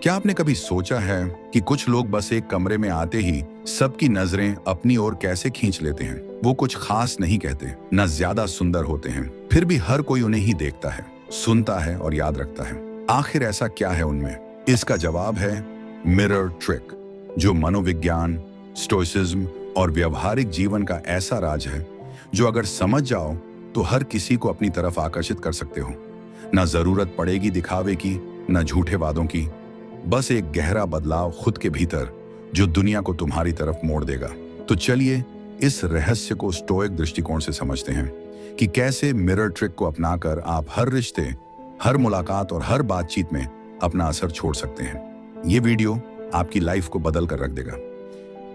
क्या आपने कभी सोचा है कि कुछ लोग बस एक कमरे में आते ही सबकी नजरें अपनी ओर कैसे खींच लेते हैं? वो कुछ खास नहीं कहते, न ज्यादा सुंदर होते हैं, फिर भी हर कोई उन्हें ही देखता है, सुनता है और याद रखता है। आखिर ऐसा क्या है उनमें? इसका जवाब है मिरर ट्रिक, जो मनोविज्ञान, स्टोइसिज्म और व्यवहारिक जीवन का ऐसा राज है जो अगर समझ जाओ तो हर किसी को अपनी तरफ आकर्षित कर सकते हो। न जरूरत पड़ेगी दिखावे की, न झूठे वादों की, बस एक गहरा बदलाव खुद के भीतर जो दुनिया को तुम्हारी तरफ मोड़ देगा। तो चलिए इस रहस्य को स्टोइक दृष्टिकोण से समझते हैं कि कैसे मिरर ट्रिक को अपनाकर आप हर रिश्ते, हर मुलाकात और हर बातचीत में अपना असर छोड़ सकते हैं। ये वीडियो आपकी लाइफ को बदल कर रख देगा।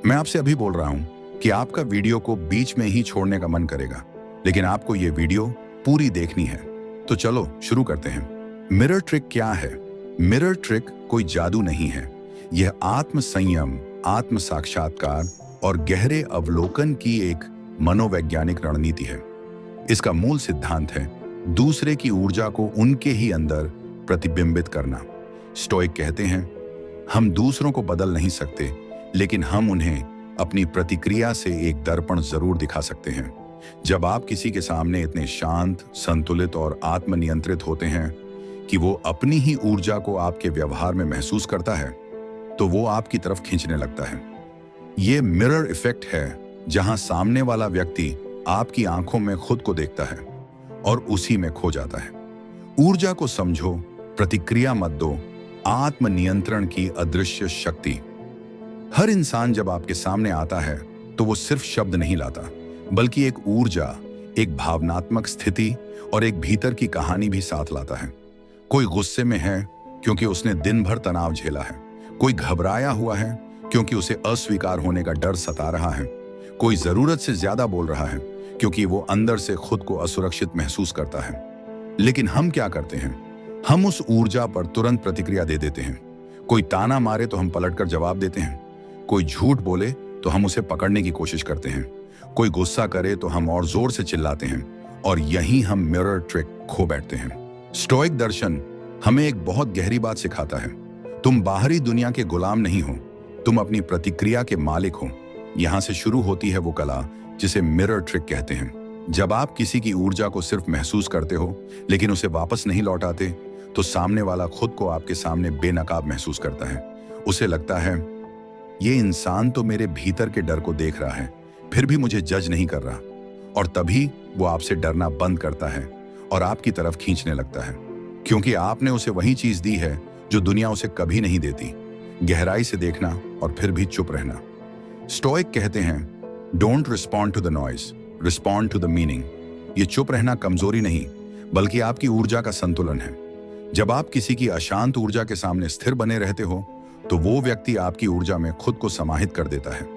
मैं आपसे अभी बोल रहा हूं कि आपका वीडियो को बीच में ही छोड़ने का मन करेगा, लेकिन आपको ये वीडियो पूरी देखनी है। तो चलो शुरू करते हैं। मिरर ट्रिक क्या है? मिरर ट्रिक कोई जादू नहीं है। यह आत्म संयम, आत्म साक्षात्कार और गहरे अवलोकन की एक मनोवैज्ञानिक रणनीति है। इसका मूल सिद्धांत है दूसरे की ऊर्जा को उनके ही अंदर प्रतिबिंबित करना। स्टोइक कहते हैं, हम दूसरों को बदल नहीं सकते, लेकिन हम उन्हें अपनी प्रतिक्रिया से एक दर्पण जरूर दिखा सकते हैं। जब आप किसी के सामने इतने शांत, संतुलित और आत्मनियंत्रित होते हैं कि वो अपनी ही ऊर्जा को आपके व्यवहार में महसूस करता है, तो वो आपकी तरफ खींचने लगता है। ये मिरर इफेक्ट है, जहां सामने वाला व्यक्ति आपकी आंखों में खुद को देखता है और उसी में खो जाता है। ऊर्जा को समझो, प्रतिक्रिया मत दो। आत्मनियंत्रण की अदृश्य शक्ति। हर इंसान जब आपके सामने आता है तो वो सिर्फ शब्द नहीं लाता, बल्कि एक ऊर्जा, एक भावनात्मक स्थिति और एक भीतर की कहानी भी साथ लाता है। कोई गुस्से में है क्योंकि उसने दिन भर तनाव झेला है। कोई घबराया हुआ है क्योंकि उसे अस्वीकार होने का डर सता रहा है। कोई जरूरत से ज्यादा बोल रहा है क्योंकि वो अंदर से खुद को असुरक्षित महसूस करता है। लेकिन हम क्या करते हैं? हम उस ऊर्जा पर तुरंत प्रतिक्रिया दे देते हैं। कोई ताना मारे तो हम पलटकर जवाब देते हैं। कोई झूठ बोले तो हम उसे पकड़ने की कोशिश करते हैं। कोई गुस्सा करे तो हम और जोर से चिल्लाते हैं, और यहीं हम मिरर ट्रिक खो बैठते हैं। स्टोइक दर्शन हमें एक बहुत गहरी बात सिखाता है। तुम बाहरी दुनिया के गुलाम नहीं हो, तुम अपनी प्रतिक्रिया के मालिक हो। यहां से शुरू होती है वो कला जिसे मिरर ट्रिक कहते हैं। जब आप किसी की ऊर्जा को सिर्फ महसूस करते हो लेकिन उसे वापस नहीं लौटाते, तो सामने वाला खुद को आपके सामने बेनकाब महसूस करता है। उसे लगता है ये इंसान तो मेरे भीतर के डर को देख रहा है, फिर भी मुझे जज नहीं कर रहा, और तभी वो आपसे डरना बंद करता है और आपकी तरफ खींचने लगता है, क्योंकि आपने उसे वही चीज दी है जो दुनिया उसे कभी नहीं देती, गहराई से देखना और फिर भी चुप रहना। स्टोइक कहते हैं, don't respond to the noise, respond to the meaning. ये चुप रहना कमजोरी नहीं, बल्कि आपकी ऊर्जा का संतुलन है। जब आप किसी की अशांत ऊर्जा के सामने स्थिर बने रहते हो, तो वो व्यक्ति आपकी ऊर्जा में खुद को समाहित कर देता है।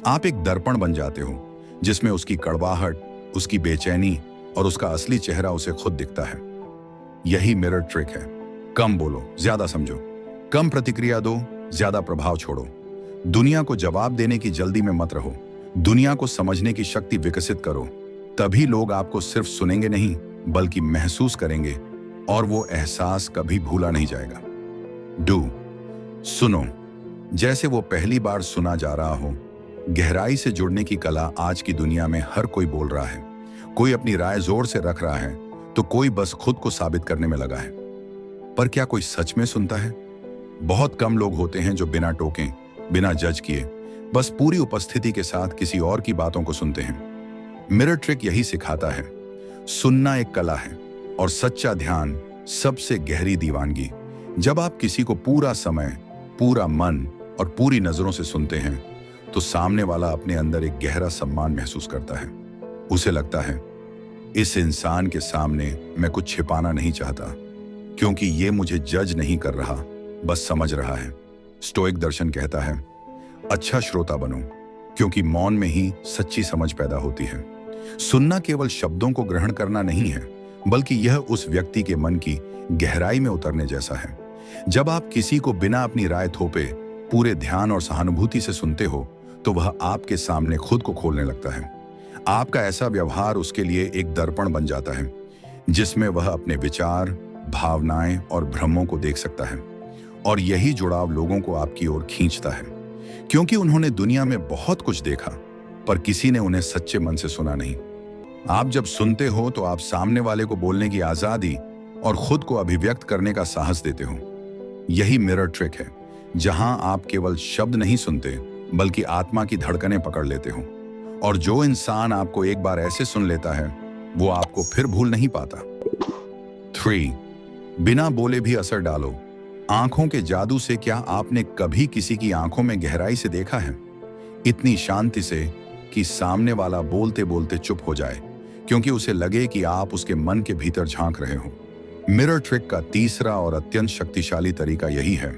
आप एक दर्पण बन जाते हो जिसमें उसकी कड़वाहट, उसकी बेचैनी और उसका असली चेहरा उसे खुद दिखता है। यही मिरर ट्रिक है। कम बोलो, ज्यादा समझो। कम प्रतिक्रिया दो, ज्यादा प्रभाव छोड़ो। दुनिया को जवाब देने की जल्दी में मत रहो, दुनिया को समझने की शक्ति विकसित करो। तभी लोग आपको सिर्फ सुनेंगे नहीं, बल्कि महसूस करेंगे, और वो एहसास कभी भूला नहीं जाएगा। डू, सुनो जैसे वो पहली बार सुना जा रहा हो। गहराई से जुड़ने की कला आज की दुनिया में हर कोई बोल रहा है। कोई अपनी राय जोर से रख रहा है, तो कोई बस खुद को साबित करने में लगा है। पर क्या कोई सच में सुनता है? बहुत कम लोग होते हैं जो बिना टोके, बिना जज किए, बस पूरी उपस्थिति के साथ किसी और की बातों को सुनते हैं। मिरर ट्रिक यही सिखाता है। सुनना एक कला है, और सच्चा ध्यान सबसे गहरी दीवानगी। जब आप किसी को पूरा समय, पूरा मन और पूरी नजरों से सुनते हैं, तो सामने वाला अपने अंदर एक गहरा सम्मान महसूस करता है। उसे लगता है इस इंसान के सामने मैं कुछ छिपाना नहीं चाहता, क्योंकि ये मुझे जज नहीं कर रहा, बस समझ रहा है। स्टोइक दर्शन कहता है, अच्छा श्रोता बनो, क्योंकि मौन में ही सच्ची समझ पैदा होती है। सुनना केवल शब्दों को ग्रहण करना नहीं है, बल्कि यह उस व्यक्ति के मन की गहराई में उतरने जैसा है। जब आप किसी को बिना अपनी राय थोपे पूरे ध्यान और सहानुभूति से सुनते हो, तो वह आपके सामने खुद को खोलने लगता है। आपका ऐसा व्यवहार उसके लिए एक दर्पण बन जाता है, जिसमें वह अपने विचार, भावनाएं और भ्रमों को देख सकता है। और यही जुड़ाव लोगों को आपकी ओर खींचता है, क्योंकि उन्होंने दुनिया में बहुत कुछ देखा, पर किसी ने उन्हें सच्चे मन से सुना नहीं। आप जब सुनते हो तो आप सामने वाले को बोलने की आजादी और खुद को अभिव्यक्त करने का साहस देते हो। यही मिरर ट्रिक है, जहां आप केवल शब्द नहीं सुनते बल्कि आत्मा की धड़कनें पकड़ लेते हो। और जो इंसान आपको एक बार ऐसे सुन लेता है वो आपको फिर भूल नहीं पाता। 3. बिना बोले भी असर डालो। आंखों के जादू से क्या आपने कभी किसी की आंखों में गहराई से देखा है? इतनी शांति से कि सामने वाला बोलते बोलते चुप हो जाए, क्योंकि उसे लगे कि आप उसके मन के भीतर झांक रहे हो। मिरर ट्रिक का तीसरा और अत्यंत शक्तिशाली तरीका यही है,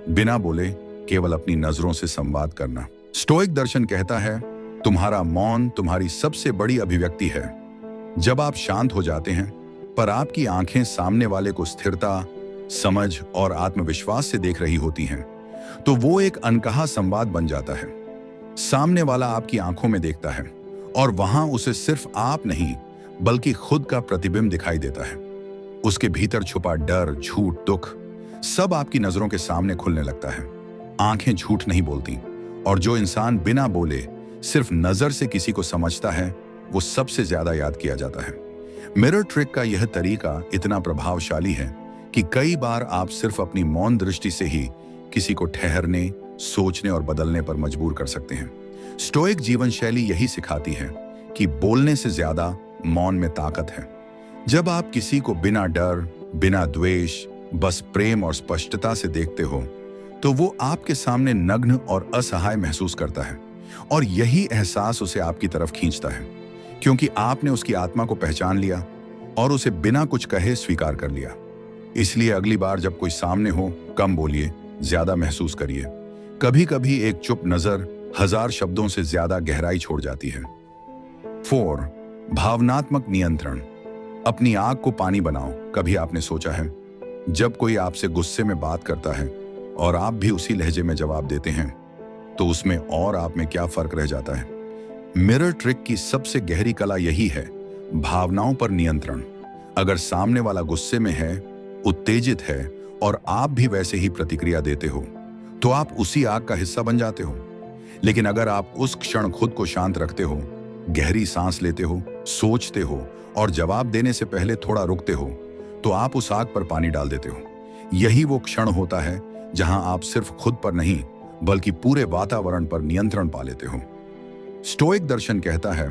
बिना बोले केवल अपनी नजरों से संवाद करना। स्टोइक दर्शन कहता है, तुम्हारा मौन तुम्हारी सबसे बड़ी अभिव्यक्ति है। जब आप शांत हो जाते हैं पर आपकी आंखें सामने वाले को स्थिरता, समझ और आत्मविश्वास से देख रही होती हैं, तो वो एक अनकहा संवाद बन जाता है। सामने वाला आपकी आंखों में देखता है और वहां उसे सिर्फ आप नहीं बल्कि खुद का प्रतिबिंब दिखाई देता है। उसके भीतर छुपा डर, झूठ, दुख सब आपकी नजरों के सामने खुलने लगता है। आंखें झूठ नहीं बोलती, और जो इंसान बिना बोले सिर्फ नजर से किसी को समझता है वो सबसे ज्यादा याद किया जाता है। मिरर ट्रिक का यह तरीका इतना प्रभावशाली है कि कई बार आप सिर्फ अपनी मौन दृष्टि से ही किसी को ठहरने, सोचने और बदलने पर मजबूर कर सकते हैं। स्टोइक जीवन शैली यही सिखाती है कि बोलने से ज्यादा मौन में ताकत है। जब आप किसी को बिना डर, बिना द्वेष, बस प्रेम और स्पष्टता से देखते हो तो वो आपके सामने नग्न और असहाय महसूस करता है, और यही एहसास उसे आपकी तरफ खींचता है, क्योंकि आपने उसकी आत्मा को पहचान लिया और उसे बिना कुछ कहे स्वीकार कर लिया। इसलिए अगली बार जब कोई सामने हो, कम बोलिए, ज्यादा महसूस करिए। कभी कभी एक चुप नजर 1000 शब्दों से ज्यादा गहराई छोड़ जाती है। 4. भावनात्मक नियंत्रण। अपनी आग को पानी बनाओ। कभी आपने सोचा है, जब कोई आपसे गुस्से में बात करता है और आप भी उसी लहजे में जवाब देते हैं, तो उसमें और आप में क्या फर्क रह जाता है? मिरर ट्रिक की सबसे गहरी कला यही है, भावनाओं पर नियंत्रण। अगर सामने वाला गुस्से में है, उत्तेजित है और आप भी वैसे ही प्रतिक्रिया देते हो, तो आप उसी आग का हिस्सा बन जाते हो। लेकिन अगर आप उस क्षण खुद को शांत रखते हो, गहरी सांस लेते हो, सोचते हो और जवाब देने से पहले थोड़ा रुकते हो, तो आप उस आग पर पानी डाल देते हो। यही वो क्षण होता है जहां आप सिर्फ खुद पर नहीं बल्कि पूरे वातावरण पर नियंत्रण पा लेते हो। स्टोइक दर्शन कहता है,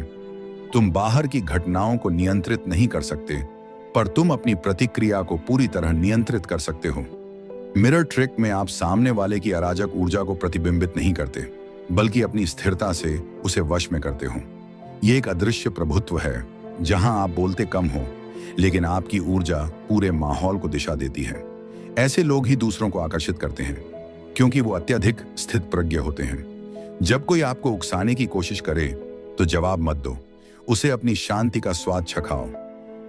तुम बाहर की घटनाओं को नियंत्रित नहीं कर सकते, पर तुम अपनी प्रतिक्रिया को पूरी तरह नियंत्रित कर सकते हो। मिरर ट्रिक में आप सामने वाले की अराजक ऊर्जा को प्रतिबिंबित नहीं करते, बल्कि अपनी स्थिरता से उसे वश में करते हो। ये एक अदृश्य प्रभुत्व है, जहां आप बोलते कम हो, लेकिन आपकी ऊर्जा पूरे माहौल को दिशा देती है। ऐसे लोग ही दूसरों को आकर्षित करते हैं, क्योंकि वो अत्यधिक स्थित प्रज्ञ होते हैं। जब कोई आपको उकसाने की कोशिश करे तो जवाब मत दो, उसे अपनी शांति का स्वाद चखाओ,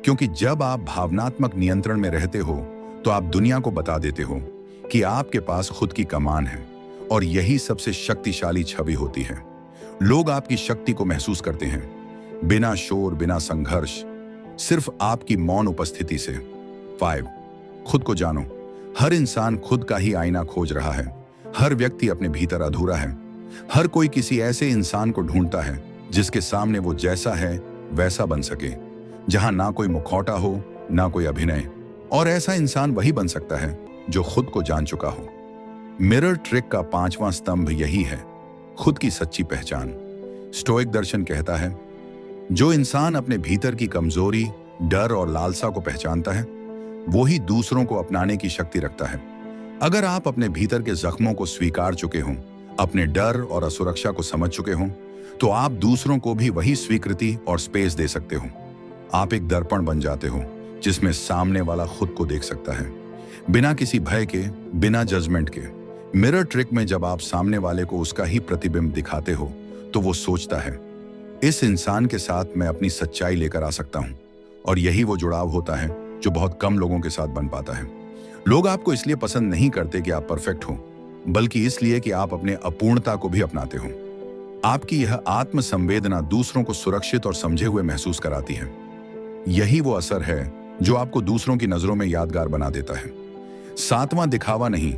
क्योंकि जब आप भावनात्मक नियंत्रण में रहते हो तो आप दुनिया को बता देते हो कि आपके पास खुद की कमान है, और यही सबसे शक्तिशाली छवि होती है। लोग आपकी शक्ति को महसूस करते हैं, बिना शोर, बिना संघर्ष, सिर्फ आपकी मौन उपस्थिति से। 5. खुद को जानो। हर इंसान खुद का ही आईना खोज रहा है। हर व्यक्ति अपने भीतर अधूरा है। हर कोई किसी ऐसे इंसान को ढूंढता है जिसके सामने वो जैसा है वैसा बन सके, जहां ना कोई मुखौटा हो, ना कोई अभिनय। और ऐसा इंसान वही बन सकता है जो खुद को जान चुका हो। मिरर ट्रिक का 5वां स्तंभ यही है, खुद की सच्ची पहचान। स्टोइक दर्शन कहता है, जो इंसान अपने भीतर की कमजोरी, डर और लालसा को पहचानता है, वो ही दूसरों को अपनाने की शक्ति रखता है। अगर आप अपने भीतर के जख्मों को स्वीकार चुके हों, अपने डर और असुरक्षा को समझ चुके हों, तो आप दूसरों को भी वही स्वीकृति और स्पेस दे सकते हो। आप एक दर्पण बन जाते हो जिसमें सामने वाला खुद को देख सकता है, बिना किसी भय के, बिना जजमेंट के। मिरर ट्रिक में जब आप सामने वाले को उसका ही प्रतिबिंब दिखाते हो, तो वो सोचता है, इस इंसान के साथ मैं अपनी सच्चाई लेकर आ सकता हूं। और यही वो जुड़ाव होता है जो बहुत कम लोगों के साथ बन पाता है। लोग आपको इसलिए पसंद नहीं करते कि आप परफेक्ट हो, बल्कि इसलिए कि आप अपने अपूर्णता को भी अपनाते हो। आपकी यह आत्म संवेदना दूसरों को सुरक्षित और समझे हुए महसूस कराती है। यही वो असर है जो आपको दूसरों की नजरों में यादगार बना देता है। 7वां दिखावा नहीं,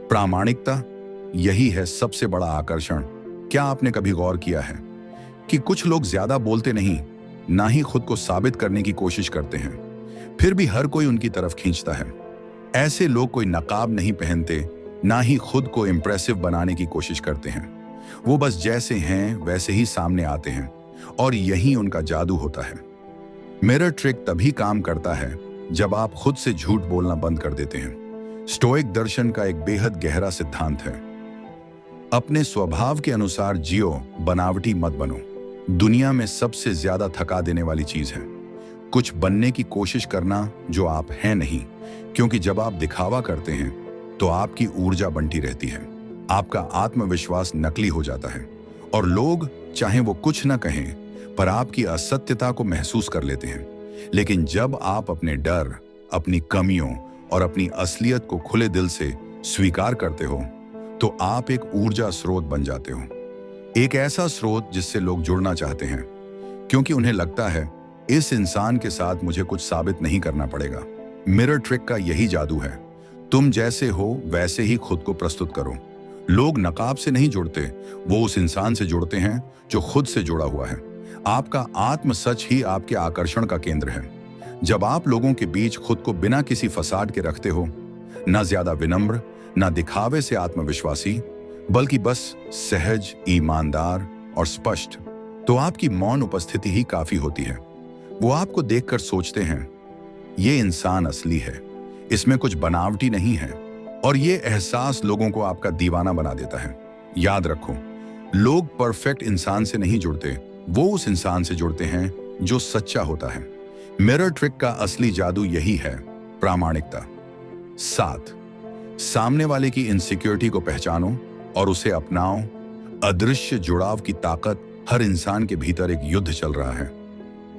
प्रामाणिकता, यही है सबसे बड़ा आकर्षण। क्या आपने कभी गौर किया है कि कुछ लोग ज्यादा बोलते नहीं, ना ही खुद को साबित करने की कोशिश करते हैं, फिर भी हर कोई उनकी तरफ खींचता है। ऐसे लोग कोई नकाब नहीं पहनते, ना ही खुद को इम्प्रेसिव बनाने की कोशिश करते हैं। वो बस जैसे हैं वैसे ही सामने आते हैं, और यही उनका जादू होता है। मिरर ट्रिक तभी काम करता है जब आप खुद से झूठ बोलना बंद कर देते हैं। स्टोइक दर्शन का एक बेहद गहरा सिद्धांत है, अपने स्वभाव के अनुसार जियो, बनावटी मत बनो। दुनिया में सबसे ज्यादा थका देने वाली चीज है कुछ बनने की कोशिश करना जो आप हैं नहीं, क्योंकि जब आप दिखावा करते हैं तो आपकी ऊर्जा बंटी रहती है, आपका आत्मविश्वास नकली हो जाता है, और लोग चाहे वो कुछ न कहें पर आपकी असत्यता को महसूस कर लेते हैं। लेकिन जब आप अपने डर, अपनी कमियों और अपनी असलियत को खुले दिल से स्वीकार करते हो तो आप एक ऊर्जा स्रोत बन जाते हो, एक ऐसा स्रोत जिससे लोग जुड़ना चाहते हैं, क्योंकि उन्हें लगता है इस इंसान के साथ मुझे कुछ साबित नहीं करना पड़ेगा। मिरर ट्रिक का यही जादू है, तुम जैसे हो वैसे ही खुद को प्रस्तुत करो। लोग नकाब से नहीं जुड़ते, वो उस इंसान से जुड़ते हैं जो खुद से जुड़ा हुआ है। आपका आत्म सच ही आपके आकर्षण का केंद्र है। जब आप लोगों के बीच खुद को बिना किसी फसाद के रखते हो, ना ज्यादा विनम्र, ना दिखावे से आत्मविश्वासी, बल्कि बस सहज, ईमानदार और स्पष्ट, तो आपकी मौन उपस्थिति ही काफी होती है। वो आपको देखकर सोचते हैं ये इंसान असली है, इसमें कुछ बनावटी नहीं है, और ये एहसास लोगों को आपका दीवाना बना देता है। याद रखो, लोग परफेक्ट इंसान से नहीं जुड़ते, वो उस इंसान से जुड़ते हैं जो सच्चा होता है। मिरर ट्रिक का असली जादू यही है, प्रामाणिकता। 7, सामने वाले की इनसिक्योरिटी को पहचानो और उसे अपनाओ। अदृश्य जुड़ाव की ताकत, हर इंसान के भीतर एक युद्ध चल रहा है।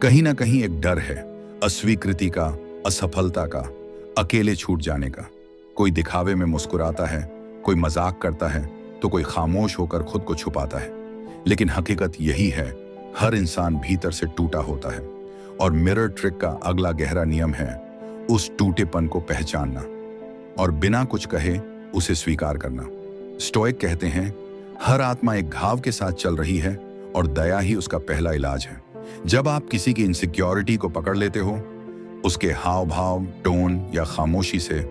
कहीं ना कहीं एक डर है, अस्वीकृति का, असफलता का, अकेले छूट जाने का। कोई दिखावे में मुस्कुराता है, कोई मजाक करता है, तो कोई खामोश होकर खुद को छुपाता है। लेकिन हकीकत यही है, हर इंसान भीतर से टूटा होता है, और मिरर ट्रिक का अगला गहरा नियम है उस टूटेपन को पहचानना और बिना कुछ कहे उसे स्वीकार करना। स्टोइक कहते हैं हर आत्मा एक घाव के साथ चल रही है और दया ही उसका पहला इलाज है। जब आप किसी की इनसिक्योरिटी को पकड़ लेते हो, उसके हाव भाव, टोन या खामोशी से,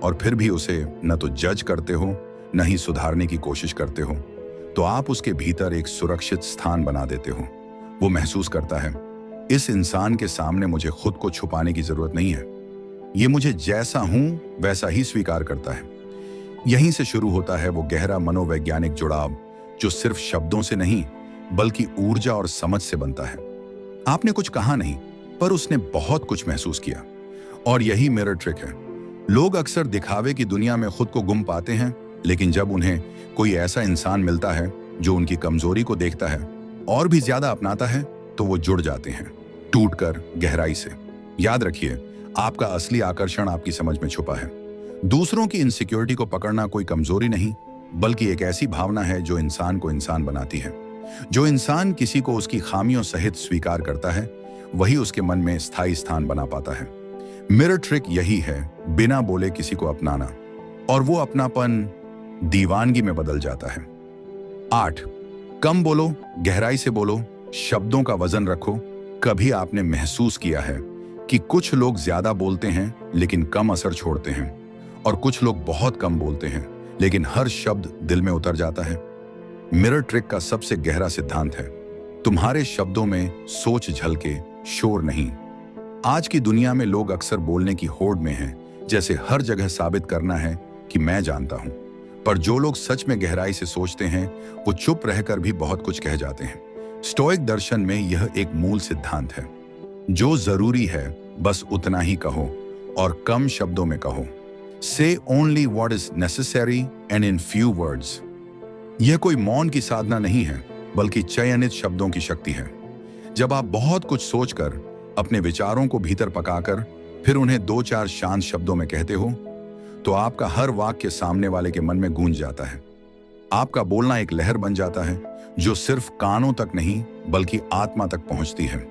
और फिर भी उसे न तो जज करते हो न ही सुधारने की कोशिश करते हो, तो आप उसके भीतर एक सुरक्षित स्थान बना देते हो। वो महसूस करता है इस इंसान के सामने मुझे खुद को छुपाने की जरूरत नहीं है, ये मुझे जैसा हूं वैसा ही स्वीकार करता है। यहीं से शुरू होता है वो गहरा मनोवैज्ञानिक जुड़ाव जो सिर्फ शब्दों से नहीं बल्कि ऊर्जा और समझ से बनता है। आपने कुछ कहा नहीं, पर उसने बहुत कुछ महसूस किया, और यही मिरर ट्रिक है। लोग अक्सर दिखावे की दुनिया में खुद को गुम पाते हैं, लेकिन जब उन्हें कोई ऐसा इंसान मिलता है जो उनकी कमजोरी को देखता है और भी ज्यादा अपनाता है, तो वो जुड़ जाते हैं, टूटकर गहराई से। याद रखिए, आपका असली आकर्षण आपकी समझ में छुपा है। दूसरों की इनसिक्योरिटी को पकड़ना कोई कमजोरी नहीं, बल्कि एक ऐसी भावना है जो इंसान को इंसान बनाती है। जो इंसान किसी को उसकी खामियों सहित स्वीकार करता है, वही उसके मन में स्थायी स्थान बना पाता है। मिरर ट्रिक यही है, बिना बोले किसी को अपनाना, और वो अपनापन दीवानगी में बदल जाता है। 8, कम बोलो, गहराई से बोलो, शब्दों का वजन रखो। कभी आपने महसूस किया है कि कुछ लोग ज्यादा बोलते हैं लेकिन कम असर छोड़ते हैं, और कुछ लोग बहुत कम बोलते हैं लेकिन हर शब्द दिल में उतर जाता है। मिरर ट्रिक का सबसे गहरा सिद्धांत है, तुम्हारे शब्दों में सोच झलके, शोर नहीं। आज की दुनिया में लोग अक्सर बोलने की होड़ में हैं, जैसे हर जगह साबित करना है कि मैं जानता हूं। पर जो लोग सच में गहराई से सोचते हैं, वो चुप रहकर भी बहुत कुछ कह जाते हैं। स्टोइक दर्शन में यह एक मूल सिद्धांत है, जो जरूरी है बस उतना ही कहो और कम शब्दों में कहो। Say only what is necessary and in few words। यह कोई मौन की साधना नहीं है, बल्कि चयनित शब्दों की शक्ति है। जब आप बहुत कुछ सोचकर, अपने विचारों को भीतर पकाकर, फिर उन्हें 2-4 शांत शब्दों में कहते हो, तो आपका हर वाक्य सामने वाले के मन में गूंज जाता है। आपका बोलना एक लहर बन जाता है जो सिर्फ कानों तक नहीं बल्कि आत्मा तक पहुंचती है।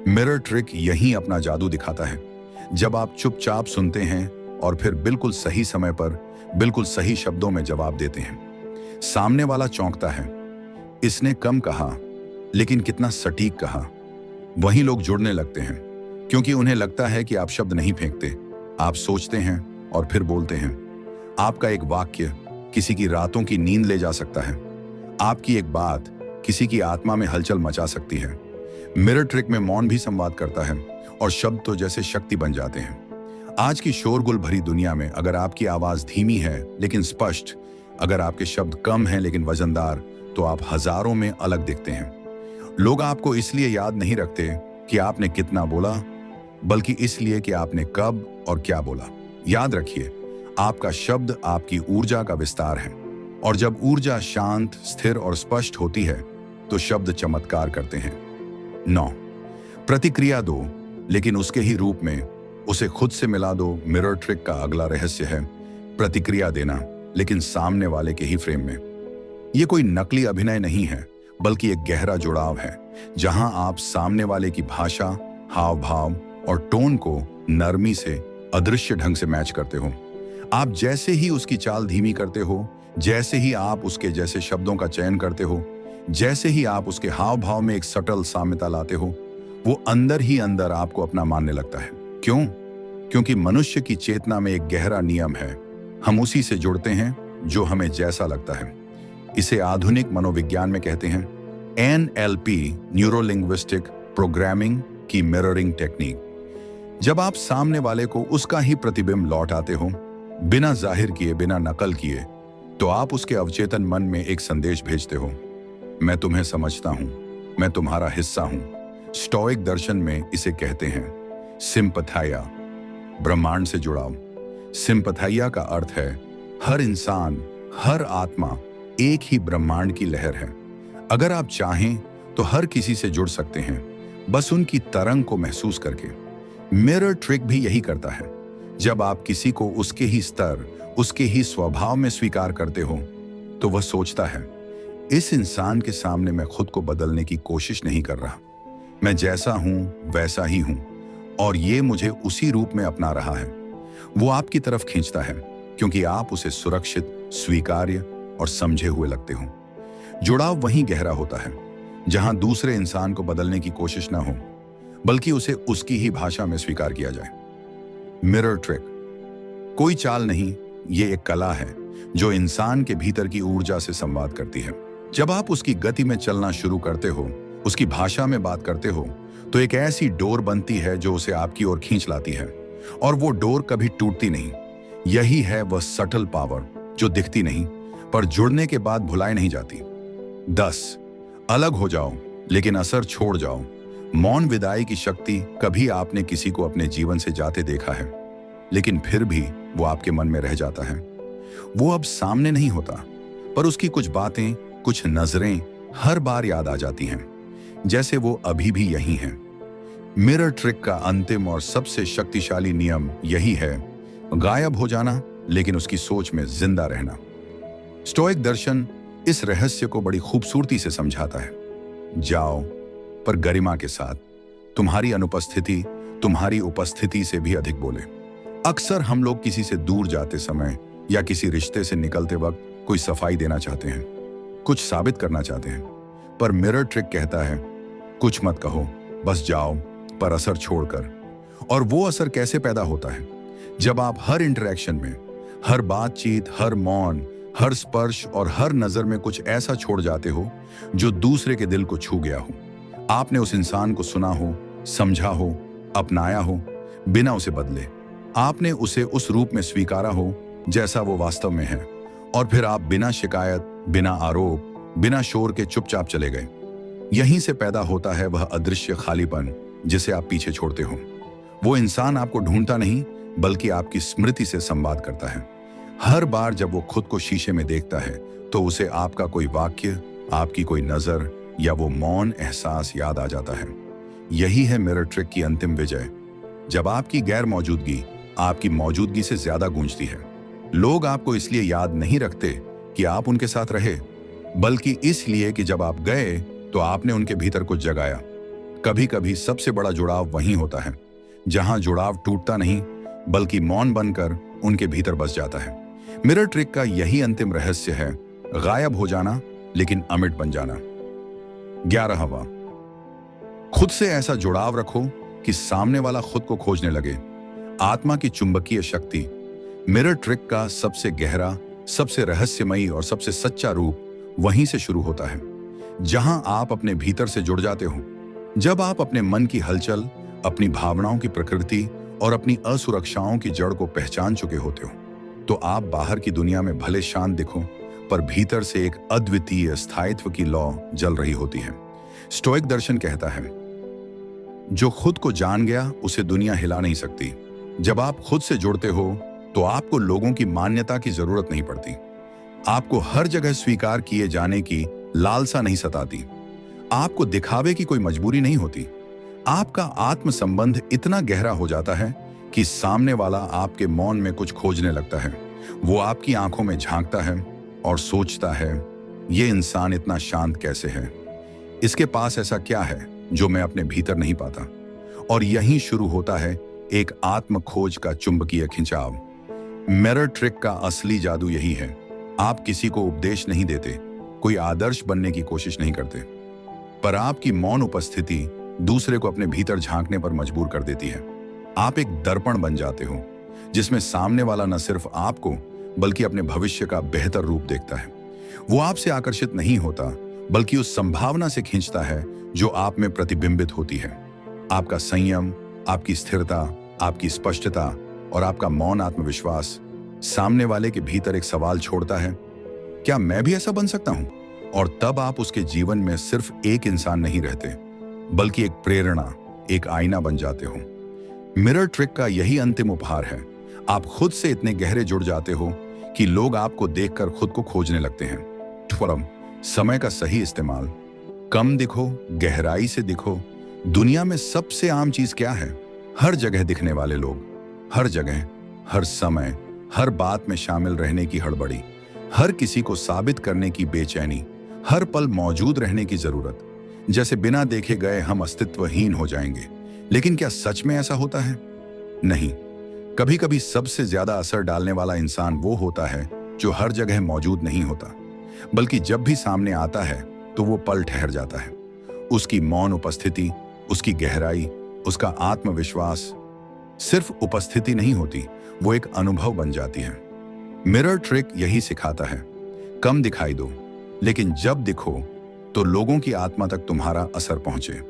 मिरर ट्रिक यही अपना जादू दिखाता है। जब आप चुपचाप सुनते हैं और फिर बिल्कुल सही समय पर बिल्कुल सही शब्दों में जवाब देते हैं। सामने वाला चौंकता है, इसने कम कहा लेकिन कितना सटीक कहा। वहीं लोग जुड़ने लगते हैं, क्योंकि उन्हें लगता है कि आप शब्द नहीं फेंकते, आप सोचते हैं और फिर बोलते हैं। आपका एक वाक्य किसी की रातों की नींद ले जा सकता है। आपकी एक बात किसी की आत्मा में हलचल मचा सकती है। मिरर ट्रिक में मौन भी संवाद करता है और शब्द तो जैसे शक्ति बन जाते हैं। आज की शोरगुल भरी दुनिया में अगर आपकी आवाज धीमी है लेकिन स्पष्ट, अगर आपके शब्द कम हैं लेकिन वजनदार, तो आप हजारों में अलग दिखते हैं। लोग आपको इसलिए याद नहीं रखते कि आपने कितना बोला, बल्कि इसलिए कि आपने कब और क्या बोला। याद रखिए, आपका शब्द आपकी ऊर्जा का विस्तार है, और जब ऊर्जा शांत, स्थिर और स्पष्ट होती है तो शब्द चमत्कार करते हैं। 9, प्रतिक्रिया दो, लेकिन उसके ही रूप में उसे खुद से मिला दो। मिरर ट्रिक का अगला रहस्य है प्रतिक्रिया देना, लेकिन सामने वाले के ही फ्रेम में। यह कोई नकली अभिनय नहीं है, बल्कि एक गहरा जुड़ाव है, जहां आप सामने वाले की भाषा, हाव भाव और टोन को नरमी से, अदृश्य ढंग से मैच करते हो। आप जैसे ही उसकी चाल धीमी करते हो, जैसे ही आप उसके जैसे शब्दों का चयन करते हो, जैसे ही आप उसके हाव भाव में एक सटल साम्यता लाते हो, वो अंदर ही अंदर आपको अपना मानने लगता है। क्यों? क्योंकि मनुष्य की चेतना में एक गहरा नियम है, हम उसी से जुड़ते हैं जो हमें जैसा लगता है। इसे आधुनिक मनोविज्ञान में कहते हैं NLP, न्यूरो लिंग्विस्टिक प्रोग्रामिंग की मिररिंग टेक्निक। जब आप सामने वाले को उसका ही प्रतिबिंब लौट आते हो, बिना जाहिर किए, बिना नकल किए, तो आप उसके अवचेतन मन में एक संदेश भेजते हो, मैं तुम्हें समझता हूं, मैं तुम्हारा हिस्सा हूं। स्टोइक दर्शन में इसे कहते हैं सिंपथाइया, ब्रह्मांड से जुड़ाव। सिंपथाइया का अर्थ है हर इंसान, हर आत्मा एक ही ब्रह्मांड की लहर है। अगर आप चाहें तो हर किसी से जुड़ सकते हैं, बस उनकी तरंग को महसूस करके। मिरर ट्रिक भी यही करता है। जब आप किसी को उसके ही स्तर, उसके ही स्वभाव में स्वीकार करते हो, तो वह सोचता है, इस इंसान के सामने मैं खुद को बदलने की कोशिश नहीं कर रहा, मैं जैसा हूं वैसा ही हूं, और ये मुझे उसी रूप में अपना रहा है। वो आपकी तरफ खींचता है, क्योंकि आप उसे सुरक्षित, स्वीकार्य और समझे हुए लगते हो। जुड़ाव वहीं गहरा होता है जहां दूसरे इंसान को बदलने की कोशिश ना हो, बल्कि उसे उसकी ही भाषा में स्वीकार किया जाए। मिरर ट्रिक कोई चाल नहीं, ये एक कला है जो इंसान के भीतर की ऊर्जा से संवाद करती है। जब आप उसकी गति में चलना शुरू करते हो, उसकी भाषा में बात करते हो, तो एक ऐसी डोर बनती है जो उसे आपकी ओर खींच लाती है, और वो डोर कभी टूटती नहीं। यही है वह सटल पावर जो दिखती नहीं, पर जुड़ने के बाद भुलाई नहीं जाती। 10, अलग हो जाओ लेकिन असर छोड़ जाओ। मौन विदाई की शक्ति। कभी आपने किसी को अपने जीवन से जाते देखा है, लेकिन फिर भी वो आपके मन में रह जाता है। वो अब सामने नहीं होता, पर उसकी कुछ बातें, कुछ नजरें हर बार याद आ जाती हैं, जैसे वो अभी भी यही हैं। मिरर ट्रिक का अंतिम और सबसे शक्तिशाली नियम यही है, गायब हो जाना लेकिन उसकी सोच में जिंदा रहना। स्टोइक दर्शन इस रहस्य को बड़ी खूबसूरती से समझाता है। जाओ, पर गरिमा के साथ। तुम्हारी अनुपस्थिति तुम्हारी उपस्थिति से भी अधिक बोले। अक्सर हम लोग किसी से दूर जाते समय या किसी रिश्ते से निकलते वक्त कोई सफाई देना चाहते हैं, कुछ साबित करना चाहते हैं, पर मिरर ट्रिक कहता है, कुछ मत कहो, बस जाओ, पर असर छोड़कर। और वो असर कैसे पैदा होता है? जब आप हर इंटरेक्शन में, हर बातचीत, हर मौन, हर स्पर्श और हर नजर में कुछ ऐसा छोड़ जाते हो जो दूसरे के दिल को छू गया हो। आपने उस इंसान को सुना हो, समझा हो, अपनाया हो, बिना उसे बदले। आपने उसे उस रूप में स्वीकारा हो जैसा वो वास्तव में है, और फिर आप बिना शिकायत, बिना आरोप, बिना शोर के चुपचाप चले गए। यहीं से पैदा होता है वह अदृश्य खालीपन जिसे आप पीछे छोड़ते हो। वो इंसान आपको ढूंढता नहीं, बल्कि आपकी स्मृति से संवाद करता है। हर बार जब वो खुद को शीशे में देखता है, तो उसे आपका कोई वाक्य, आपकी कोई नजर या वो मौन एहसास याद आ जाता है। यही है मिरर ट्रिक की अंतिम विजय। जब आपकी गैर मौजूदगी आपकी मौजूदगी से ज्यादा गूंजती है। लोग आपको इसलिए याद नहीं रखते कि आप उनके साथ रहे, बल्कि इसलिए कि जब आप गए तो आपने उनके भीतर कुछ जगाया। कभी कभी सबसे बड़ा जुड़ाव वहीं होता है जहां जुड़ाव टूटता नहीं, बल्कि मौन बनकर उनके भीतर बस जाता है। मिरर ट्रिक का यही अंतिम रहस्य है, गायब हो जाना लेकिन अमिट बन जाना। 11वां, खुद से ऐसा जुड़ाव रखो कि सामने वाला खुद को खोजने लगे। आत्मा की चुंबकीय शक्ति। मिरर ट्रिक का सबसे गहरा, सबसे रहस्यमयी और सबसे सच्चा रूप वहीं से शुरू होता है, जहां आप अपने भीतर से जुड़ जाते हो। जब आप अपने मन की हलचल, अपनी भावनाओं की प्रकृति और अपनी असुरक्षाओं की जड़ को पहचान चुके होते हो, तो आप बाहर की दुनिया में भले शांत दिखो, पर भीतर से एक अद्वितीय स्थायित्व की लौ जल रही होती है। स्टोइक दर्शन कहता है, जो खुद को जान गया उसे दुनिया हिला नहीं सकती। जब आप खुद से जुड़ते हो तो आपको लोगों की मान्यता की जरूरत नहीं पड़ती। आपको हर जगह स्वीकार किए जाने की लालसा नहीं सताती। आपको दिखावे की कोई मजबूरी नहीं होती। आपका आत्म संबंध इतना गहरा हो जाता है कि सामने वाला आपके मौन में कुछ खोजने लगता है। वो आपकी आंखों में झांकता है और सोचता है, ये इंसान इतना शांत कैसे है? इसके पास ऐसा क्या है जो मैं अपने भीतर नहीं पाता? और यहीं शुरू होता है एक आत्म खोज का चुंबकीय खिंचाव। मिरर ट्रिक का असली जादू यही है। आप किसी को उपदेश नहीं देते, कोई आदर्श बनने की कोशिश नहीं करते, पर आपकी मौन उपस्थिति दूसरे को अपने भीतर झांकने पर मजबूर कर देती है। आप एक दर्पण बन जाते हो, जिसमें सामने वाला न सिर्फ आपको बल्कि अपने भविष्य का बेहतर रूप देखता है। वो आपसे आकर्षित नहीं होता, बल्कि उस संभावना से खींचता है जो आप में प्रतिबिंबित होती है। आपका संयम, आपकी स्थिरता, आपकी स्पष्टता और आपका मौन आत्मविश्वास सामने वाले के भीतर एक सवाल छोड़ता है, क्या मैं भी ऐसा बन सकता हूं? और तब आप उसके जीवन में सिर्फ एक इंसान नहीं रहते, बल्कि एक प्रेरणा, एक आईना बन जाते हो। मिरर ट्रिक का यही अंतिम उपहार है। आप खुद से इतने गहरे जुड़ जाते हो कि लोग आपको देखकर खुद को खोजने लगते हैं। समय का सही इस्तेमाल। कम दिखो, गहराई से दिखो। दुनिया में सबसे आम चीज क्या है? हर जगह दिखने वाले लोग, हर जगह, हर समय, हर बात में शामिल रहने की हड़बड़ी, हर किसी को साबित करने की बेचैनी, हर पल मौजूद रहने की जरूरत। जैसे बिना देखे गए हम अस्तित्वहीन हो जाएंगे। लेकिन क्या सच में ऐसा होता है? नहीं। कभी कभी सबसे ज्यादा असर डालने वाला इंसान वो होता है जो हर जगह मौजूद नहीं होता, बल्कि जब भी सामने आता है तो वो पल ठहर जाता है। उसकी मौन उपस्थिति, उसकी गहराई, उसका आत्मविश्वास सिर्फ उपस्थिति नहीं होती, वो एक अनुभव बन जाती है। मिरर ट्रिक यही सिखाता है, कम दिखाई दो, लेकिन जब दिखो तो लोगों की आत्मा तक तुम्हारा असर पहुंचे।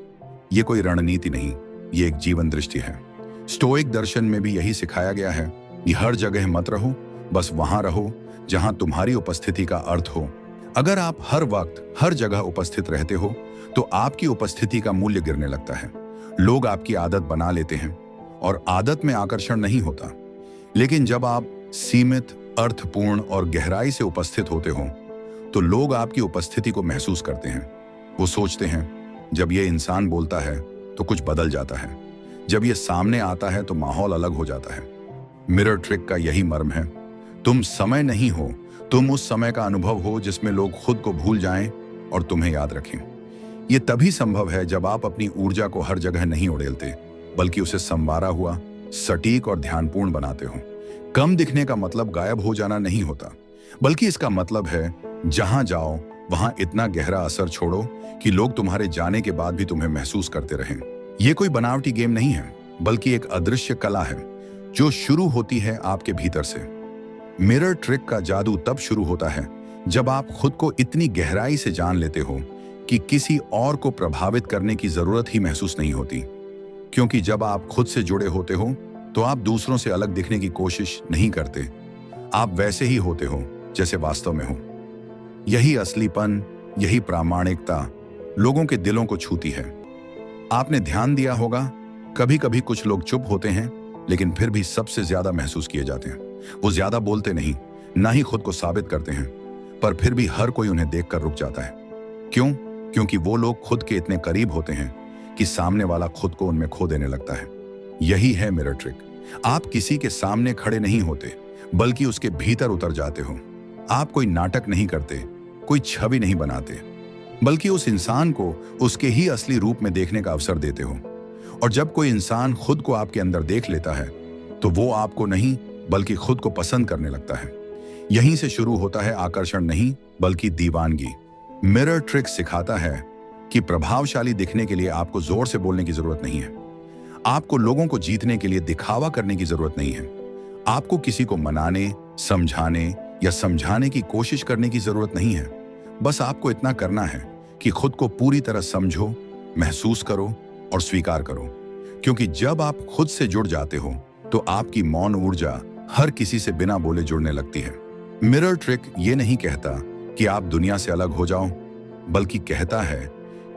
ये कोई रणनीति नहीं, ये एक जीवन दृष्टि है। स्टोइक दर्शन में भी यही सिखाया गया है कि हर जगह मत रहो, बस वहां रहो जहां तुम्हारी उपस्थिति का अर्थ हो। अगर आप हर वक्त हर जगह उपस्थित रहते हो तो आपकी उपस्थिति का मूल्य गिरने लगता है। लोग आपकी आदत बना लेते हैं और आदत में आकर्षण नहीं होता। लेकिन जब आप सीमित, अर्थपूर्ण और गहराई से उपस्थित होते हो तो लोग आपकी उपस्थिति को महसूस करते हैं। वो सोचते हैं, जब ये इंसान बोलता है तो कुछ बदल जाता है, जब ये सामने आता है तो माहौल अलग हो जाता है। मिरर ट्रिक का यही मर्म है। तुम समय नहीं हो, तुम उस समय का अनुभव हो जिसमें लोग खुद को भूल जाएं और तुम्हें याद रखें। यह तभी संभव है जब आप अपनी ऊर्जा को हर जगह नहीं उड़ेलते, बल्कि उसे संवारा हुआ, सटीक और ध्यानपूर्ण बनाते हो। कम दिखने का मतलब गायब हो जाना नहीं होता, बल्कि इसका मतलब है जहां जाओ वहां इतना गहरा असर छोड़ो कि लोग तुम्हारे जाने के बाद भी तुम्हें महसूस करते रहें। यह कोई बनावटी गेम नहीं है, बल्कि एक अदृश्य कला है जो शुरू होती है आपके भीतर से। मिरर ट्रिक का जादू तब शुरू होता है जब आप खुद को इतनी गहराई से जान लेते हो कि किसी और को प्रभावित करने की जरूरत ही महसूस नहीं होती। क्योंकि जब आप खुद से जुड़े होते हो तो आप दूसरों से अलग दिखने की कोशिश नहीं करते। आप वैसे ही होते हो जैसे वास्तव में हो। यही असलीपन, यही प्रामाणिकता लोगों के दिलों को छूती है। आपने ध्यान दिया होगा, कभी कभी कुछ लोग चुप होते हैं लेकिन फिर भी सबसे ज्यादा महसूस किए जाते हैं। वो ज्यादा बोलते नहीं, ना ही खुद को साबित करते हैं, पर फिर भी हर कोई उन्हें देखकर रुक जाता है। क्यों? क्योंकि वो लोग खुद के इतने करीब होते हैं कि सामने वाला खुद को उनमें खो देने लगता है। यही है मिरर ट्रिक। आप किसी के सामने खड़े नहीं होते, बल्कि उसके भीतर उतर जाते हो। आप कोई नाटक नहीं करते, कोई छवि नहीं बनाते, बल्कि उस इंसान को उसके ही असली रूप में देखने का अवसर देते हो। और जब कोई इंसान खुद को आपके अंदर देख लेता है तो वो आपको नहीं बल्कि खुद को पसंद करने लगता है। यहीं से शुरू होता है आकर्षण नहीं बल्कि दीवानगी। मिरर ट्रिक सिखाता है कि प्रभावशाली दिखने के लिए आपको जोर से बोलने की जरूरत नहीं है। आपको लोगों को जीतने के लिए दिखावा करने की जरूरत नहीं है। आपको किसी को मनाने, समझाने या समझाने की कोशिश करने की जरूरत नहीं है। बस आपको इतना करना है कि खुद को पूरी तरह समझो, महसूस करो और स्वीकार करो। क्योंकि जब आप खुद से जुड़ जाते हो तो आपकी मौन ऊर्जा हर किसी से बिना बोले जुड़ने लगती है। मिरर ट्रिक ये नहीं कहता कि आप दुनिया से अलग हो जाओ, बल्कि कहता है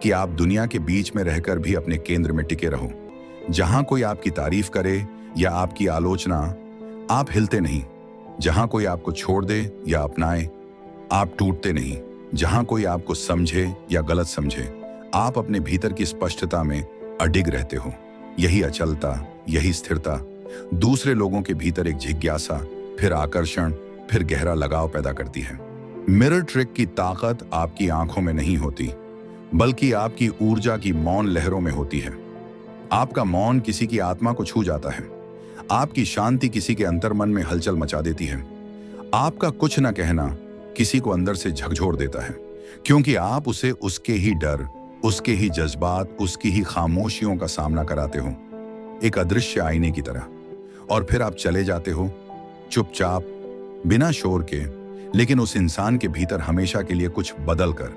कि आप दुनिया के बीच में रहकर भी अपने केंद्र में टिके रहो। जहां कोई आपकी तारीफ करे या आपकी आलोचना, आप हिलते नहीं। जहां कोई आपको छोड़ दे या अपनाए, आप टूटते नहीं। जहां कोई आपको समझे या गलत समझे, आप अपने भीतर की स्पष्टता में अडिग रहते हो। यही अचलता, यही स्थिरता दूसरे लोगों के भीतर एक जिज्ञासा, फिर आकर्षण, फिर गहरा लगाव पैदा करती है। मिरर ट्रिक की ताकत आपकी आंखों में नहीं होती, बल्कि आपकी ऊर्जा की मौन लहरों में होती है। आपका मौन किसी की आत्मा को छू जाता है। आपकी शांति किसी के अंतर्मन में हलचल मचा देती है। आपका कुछ न कहना किसी को अंदर से झकझोर देता है, क्योंकि आप उसे उसके ही डर, उसके ही जज्बात, उसकी ही खामोशियों का सामना कराते हो, एक अदृश्य आईने की तरह। और फिर आप चले जाते हो चुपचाप, बिना शोर के, लेकिन उस इंसान के भीतर हमेशा के लिए कुछ बदल कर।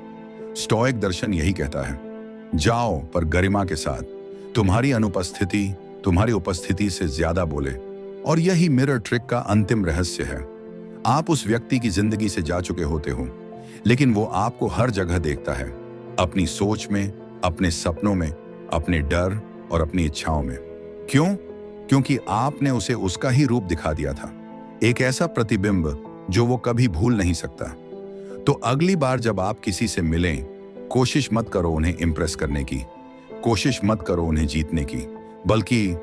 स्टोइक दर्शन यही कहता है, जाओ पर गरिमा के साथ। तुम्हारी अनुपस्थिति तुम्हारी उपस्थिति से ज्यादा बोले। और यही मिरर ट्रिक का अंतिम रहस्य है। आप उस व्यक्ति की जिंदगी से जा चुके होते हो, लेकिन वो आपको हर जगह देखता है, अपनी सोच में, अपने सपनों में, अपने डर और अपनी इच्छाओं में। क्यों? क्योंकि आपने उसे उसका ही रूप दिखा दिया था, एक ऐसा प्रतिबिंब जो वो कभी भूल नहीं सकता। तो अगली बार जब आप किसी से मिलें, कोशिश मत करो उन्हें इंप्रेस करने की, कोशिश मत करो उन्हें जीतने की, बल्कि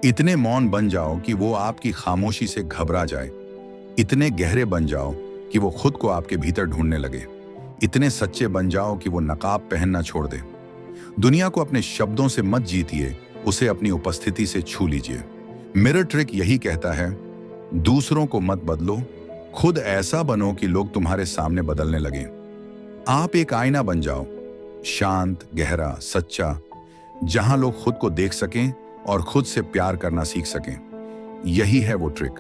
इतने मौन बन जाओ कि वो आपकी खामोशी से घबरा जाए। इतने गहरे बन जाओ कि वो खुद को आपके भीतर ढूंढने लगे। इतने सच्चे बन जाओ कि वो नकाब पहनना छोड़ दे। दुनिया को अपने शब्दों से मत जीतिए, उसे अपनी उपस्थिति से छू लीजिए। मिरर ट्रिक यही कहता है, दूसरों को मत बदलो, खुद ऐसा बनो कि लोग तुम्हारे सामने बदलने लगे। आप एक आईना बन जाओ, शांत, गहरा, सच्चा, जहां लोग खुद को देख सकें और खुद से प्यार करना सीख सकें। यही है वो ट्रिक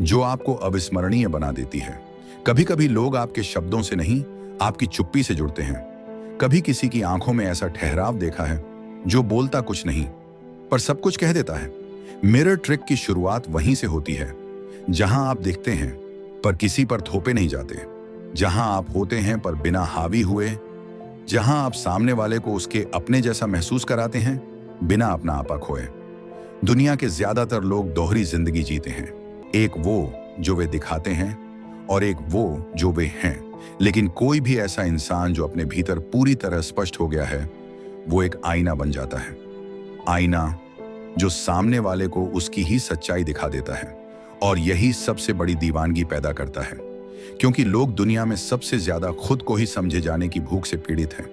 जो आपको अविस्मरणीय बना देती है। कभी कभी लोग आपके शब्दों से नहीं, आपकी चुप्पी से जुड़ते हैं। कभी किसी की आंखों में ऐसा ठहराव देखा है जो बोलता कुछ नहीं पर सब कुछ कह देता है। मिरर ट्रिक की शुरुआत वहीं से होती है, जहां आप दिखते हैं पर किसी पर थोपे नहीं जाते, जहां आप होते हैं पर बिना हावी हुए, जहां आप सामने वाले को उसके अपने जैसा महसूस कराते हैं बिना अपना आपा खोए। दुनिया के ज्यादातर लोग दोहरी जिंदगी जीते हैं, एक वो जो वे दिखाते हैं और एक वो जो वे हैं। लेकिन कोई भी ऐसा इंसान जो अपने भीतर पूरी तरह स्पष्ट हो गया है, वो एक आईना बन जाता है। आईना जो सामने वाले को उसकी ही सच्चाई दिखा देता है। और यही सबसे बड़ी दीवानगी पैदा करता है, क्योंकि लोग दुनिया में सबसे ज्यादा खुद को ही समझे जाने की भूख से पीड़ित हैं।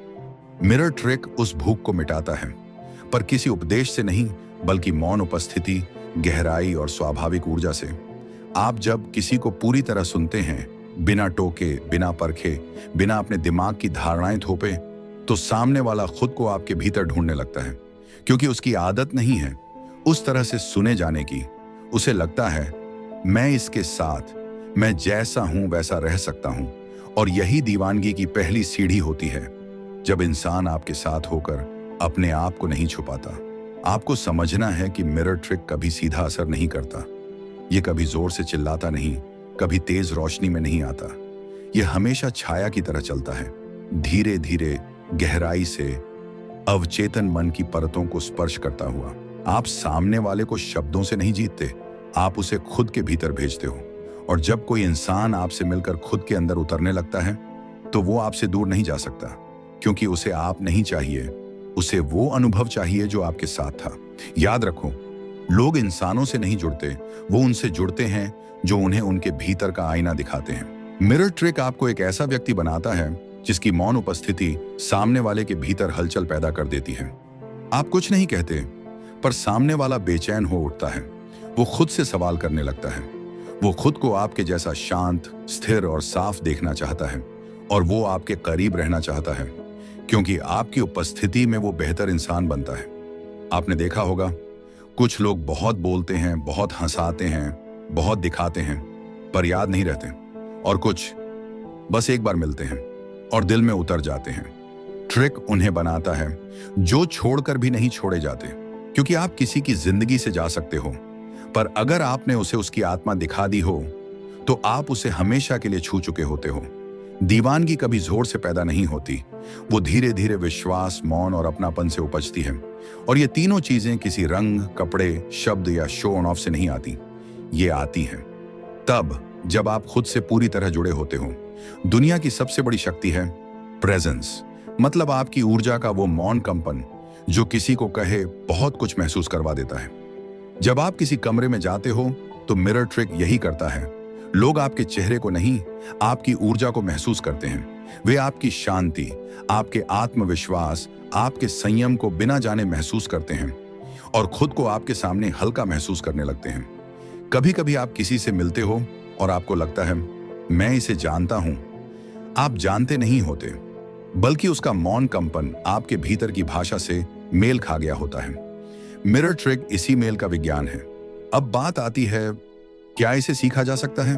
मिरर ट्रिक उस भूख को मिटाता है, पर किसी उपदेश से नहीं, बल्कि मौन उपस्थिति, गहराई और स्वाभाविक ऊर्जा से। आप जब किसी को पूरी तरह सुनते हैं, बिना टोके, बिना परखे, बिना अपने दिमाग की धारणाएं थोपे, तो सामने वाला खुद को आपके भीतर ढूंढने लगता है, क्योंकि उसकी आदत नहीं है उस तरह से सुने जाने की। उसे लगता है, मैं इसके साथ, मैं जैसा हूं वैसा रह सकता हूं। और यही दीवानगी की पहली सीढ़ी होती है, जब इंसान आपके साथ होकर अपने आप को नहीं छुपाता। आपको समझना है कि मिरर ट्रिक कभी सीधा असर नहीं करता। ये कभी जोर से चिल्लाता नहीं, कभी तेज रोशनी में नहीं आता। यह हमेशा छाया की तरह चलता है, धीरे धीरे, गहराई से, अवचेतन मन की परतों को स्पर्श करता हुआ। आप सामने वाले को शब्दों से नहीं जीतते, आप उसे खुद के भीतर भेजते हो। और जब कोई इंसान आपसे मिलकर खुद के अंदर उतरने लगता है, तो वो आपसे दूर नहीं जा सकता, क्योंकि उसे आप नहीं चाहिए, उसे वो अनुभव चाहिए जो आपके साथ था। याद रखो, लोग इंसानों से नहीं जुड़ते, वो उनसे जुड़ते हैं जो उन्हें उनके भीतर का आईना दिखाते हैं। मिरर ट्रिक आपको एक ऐसा व्यक्ति बनाता है जिसकी मौन उपस्थिति सामने वाले के भीतर हलचल पैदा कर देती है। आप कुछ नहीं कहते, पर सामने वाला बेचैन हो उठता है। वो खुद से सवाल करने लगता है, वो खुद को आपके जैसा शांत, स्थिर और साफ देखना चाहता है और वो आपके करीब रहना चाहता है क्योंकि आपकी उपस्थिति में वो बेहतर इंसान बनता है। आपने देखा होगा, कुछ लोग बहुत बोलते हैं, बहुत हंसाते हैं, बहुत दिखाते हैं, पर याद नहीं रहते, और कुछ बस एक बार मिलते हैं और दिल में उतर जाते हैं। ट्रिक उन्हें बनाता है जो छोड़कर भी नहीं छोड़े जाते, क्योंकि आप किसी की जिंदगी से जा सकते हो, पर अगर आपने उसे उसकी आत्मा दिखा दी हो तो आप उसे हमेशा के लिए छू चुके होते हो। दीवानगी कभी जोर से पैदा नहीं होती, वो धीरे धीरे विश्वास, मौन और अपनापन से उपजती है। और ये तीनों चीजें किसी रंग, कपड़े, शब्द या शो ऑन ऑफ से नहीं आती। ये आती हैं तब जब आप खुद से पूरी तरह जुड़े होते हो। दुनिया की सबसे बड़ी शक्ति है प्रेजेंस, मतलब आपकी ऊर्जा का वो मौन कंपन जो किसी को कहे बहुत कुछ महसूस करवा देता है। जब आप किसी कमरे में जाते हो तो मिरर ट्रिक यही करता है। लोग आपके चेहरे को नहीं, आपकी ऊर्जा को महसूस करते हैं। वे आपकी शांति, आपके आत्मविश्वास, आपके संयम को बिना जाने महसूस करते हैं और खुद को आपके सामने हल्का महसूस करने लगते हैं। कभी कभी आप किसी से मिलते हो और आपको लगता है मैं इसे जानता हूं। आप जानते नहीं होते, बल्कि उसका मौन कंपन आपके भीतर की भाषा से मेल खा गया होता है। मिरर ट्रिक इसी मेल का विज्ञान है। अब बात आती है, क्या इसे सीखा जा सकता है?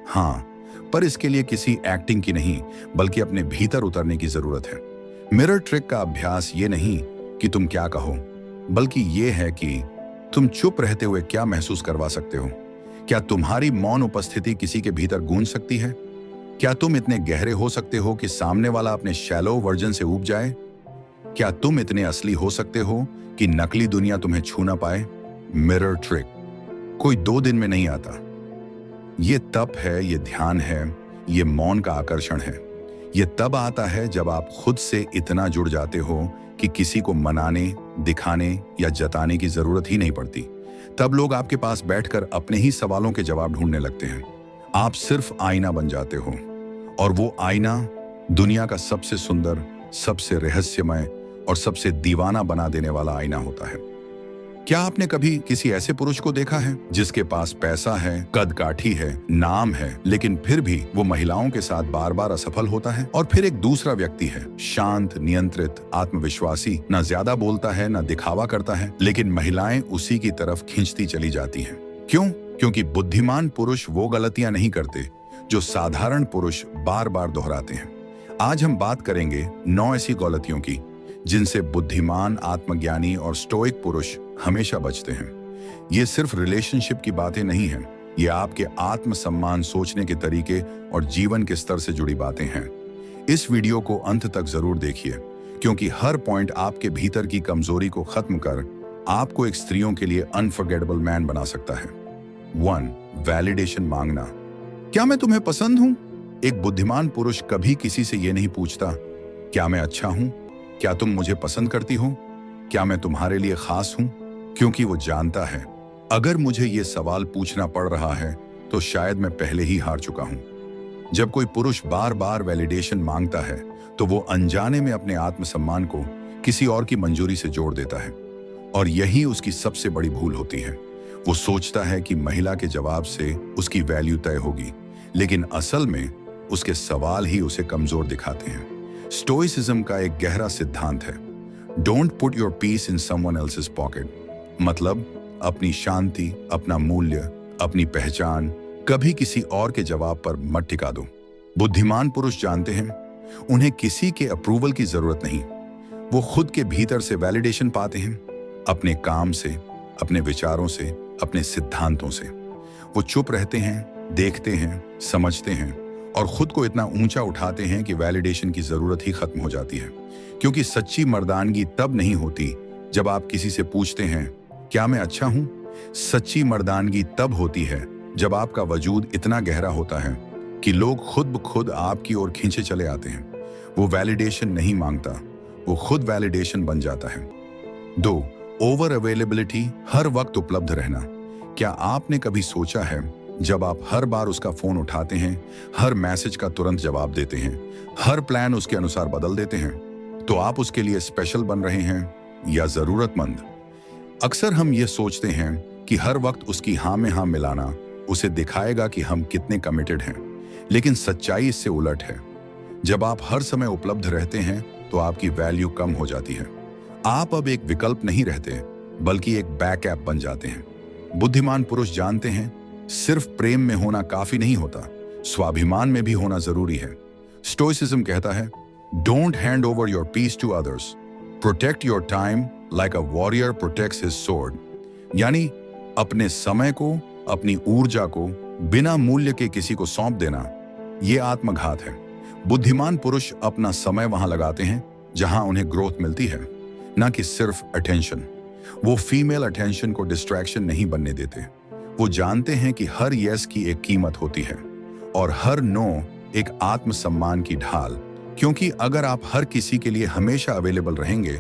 हाँ, पर इसके लिए किसी एक्टिंग की नहीं, बल्कि अपने भीतर उतरने की जरूरत है। मिरर ट्रिक का अभ्यास ये नहीं कि तुम क्या कहो, बल्कि ये है कि तुम चुप रहते हुए क्या महसूस करवा सकते हो। क्या तुम्हारी मौन उपस्थिति किसी के भीतर गूंज सकती है? क्या तुम इतने गहरे हो सकते हो कि सामने वाला अपने शैलो वर्जन से ऊब जाए? क्या तुम इतने असली हो सकते हो कि नकली दुनिया तुम्हें छू ना पाए? मिरर ट्रिक कोई 2 दिन में नहीं आता। ये तप है, ये ध्यान है, ये मौन का आकर्षण है। ये तब आता है जब आप खुद से इतना जुड़ जाते हो कि किसी को मनाने, दिखाने या जताने की जरूरत ही नहीं पड़ती। तब लोग आपके पास बैठकर अपने ही सवालों के जवाब ढूंढने लगते हैं। आप सिर्फ आईना बन जाते हो, और वो आईना दुनिया का सबसे सुंदर, सबसे रहस्यमय और सबसे दीवाना बना देने वाला आईना होता है। क्या आपने कभी किसी ऐसे पुरुष को देखा है जिसके पास पैसा है, कद काठी है, नाम है, लेकिन फिर भी वो महिलाओं के साथ बार बार असफल होता है? और फिर एक दूसरा व्यक्ति है, शांत, नियंत्रित, आत्मविश्वासी, ना ज्यादा बोलता है, ना दिखावा करता है, लेकिन महिलाएं उसी की तरफ खींचती चली जाती हैं। क्यों? क्योंकि बुद्धिमान पुरुष वो गलतियां नहीं करते जो साधारण पुरुष बार बार दोहराते हैं। आज हम बात करेंगे 9 ऐसी गलतियों की जिनसे बुद्धिमान, आत्मज्ञानी और स्टोइक पुरुष हमेशा बचते हैं। ये सिर्फ रिलेशनशिप की बातें नहीं हैं, ये आपके आत्मसम्मान, सोचने के तरीके और जीवन के स्तर से जुड़ी बातें हैं। इस वीडियो को अंत तक जरूर देखिए, क्योंकि हर पॉइंट आपके भीतर की कमजोरी को खत्म कर आपको एक स्त्रियों के लिए अनफॉरगेटेबल मैन बना सकता है। 1. वैलिडेशन मांगना। क्या मैं तुम्हें पसंद हूं? एक बुद्धिमान पुरुष कभी किसी से यह नहीं पूछता, क्या मैं अच्छा हूं? क्या तुम मुझे पसंद करती हो? क्या मैं तुम्हारे लिए खास हूं? क्योंकि वो जानता है, अगर मुझे ये सवाल पूछना पड़ रहा है तो शायद मैं पहले ही हार चुका हूं। जब कोई पुरुष बार बार वैलिडेशन मांगता है तो वो अनजाने में अपने आत्मसम्मान को किसी और की मंजूरी से जोड़ देता है, और यही उसकी सबसे बड़ी भूल होती है। वो सोचता है कि महिला के जवाब से उसकी वैल्यू तय होगी, लेकिन असल में उसके सवाल ही उसे कमजोर दिखाते हैं। स्टोइसिज्म का एक गहरा सिद्धांत है, don't put your peace in someone else's pocket. मतलब अपनी शांति, अपना मूल्य, अपनी पहचान कभी किसी और के जवाब पर मत टिका दो। बुद्धिमान पुरुष जानते हैं, उन्हें किसी के अप्रूवल की जरूरत नहीं। वो खुद के भीतर से वैलिडेशन पाते हैं, अपने काम से, अपने विचारों से, अपने सिद्धांतों से। वो चुप रहते हैं, देखते हैं, समझते हैं और खुद को इतना ऊंचा उठाते हैं कि वैलिडेशन की जरूरत ही खत्म हो जाती है। क्योंकि सच्ची मर्दानगी तब नहीं होती जब आप किसी से पूछते हैं, क्या मैं अच्छा हूं? सच्ची मर्दानगी तब होती है जब आपका वजूद इतना गहरा होता है कि लोग खुद ब खुद आपकी ओर खींचे चले आते हैं। वो वैलिडेशन नहीं मांगता, वो खुद वैलिडेशन बन जाता है। 2. ओवर अवेलेबिलिटी, हर वक्त उपलब्ध रहना। क्या आपने कभी सोचा है, जब आप हर बार उसका फोन उठाते हैं, हर मैसेज का तुरंत जवाब देते हैं, हर प्लान उसके अनुसार बदल देते हैं, तो आप उसके लिए स्पेशल बन रहे हैं या जरूरतमंद? अक्सर हम ये सोचते हैं कि हर वक्त उसकी हाँ में हाँ मिलाना उसे दिखाएगा कि हम कितने कमिटेड हैं। लेकिन सच्चाई इससे उलट है। जब आप हर समय उपलब्ध रहते हैं तो आपकी वैल्यू कम हो जाती है। आप अब एक विकल्प नहीं रहते, बल्कि एक बैकअप बन जाते हैं। बुद्धिमान पुरुष जानते हैं सिर्फ प्रेम में होना काफी नहीं होता, स्वाभिमान में भी होना जरूरी है। स्टोइसिज्म कहता है, don't hand over your peace to others, protect your time like a warrior protects his sword. यानी अपने समय को, अपनी ऊर्जा को बिना मूल्य के किसी को सौंप देना, यह आत्मघात है। बुद्धिमान पुरुष अपना समय वहां लगाते हैं जहां उन्हें ग्रोथ मिलती है, ना कि सिर्फ अटेंशन। वो फीमेल अटेंशन को डिस्ट्रैक्शन नहीं बनने देते। वो जानते हैं कि हर यस की एक कीमत होती है और हर नो एक आत्मसम्मान की ढाल। क्योंकि अगर आप हर किसी के लिए हमेशा अवेलेबल रहेंगे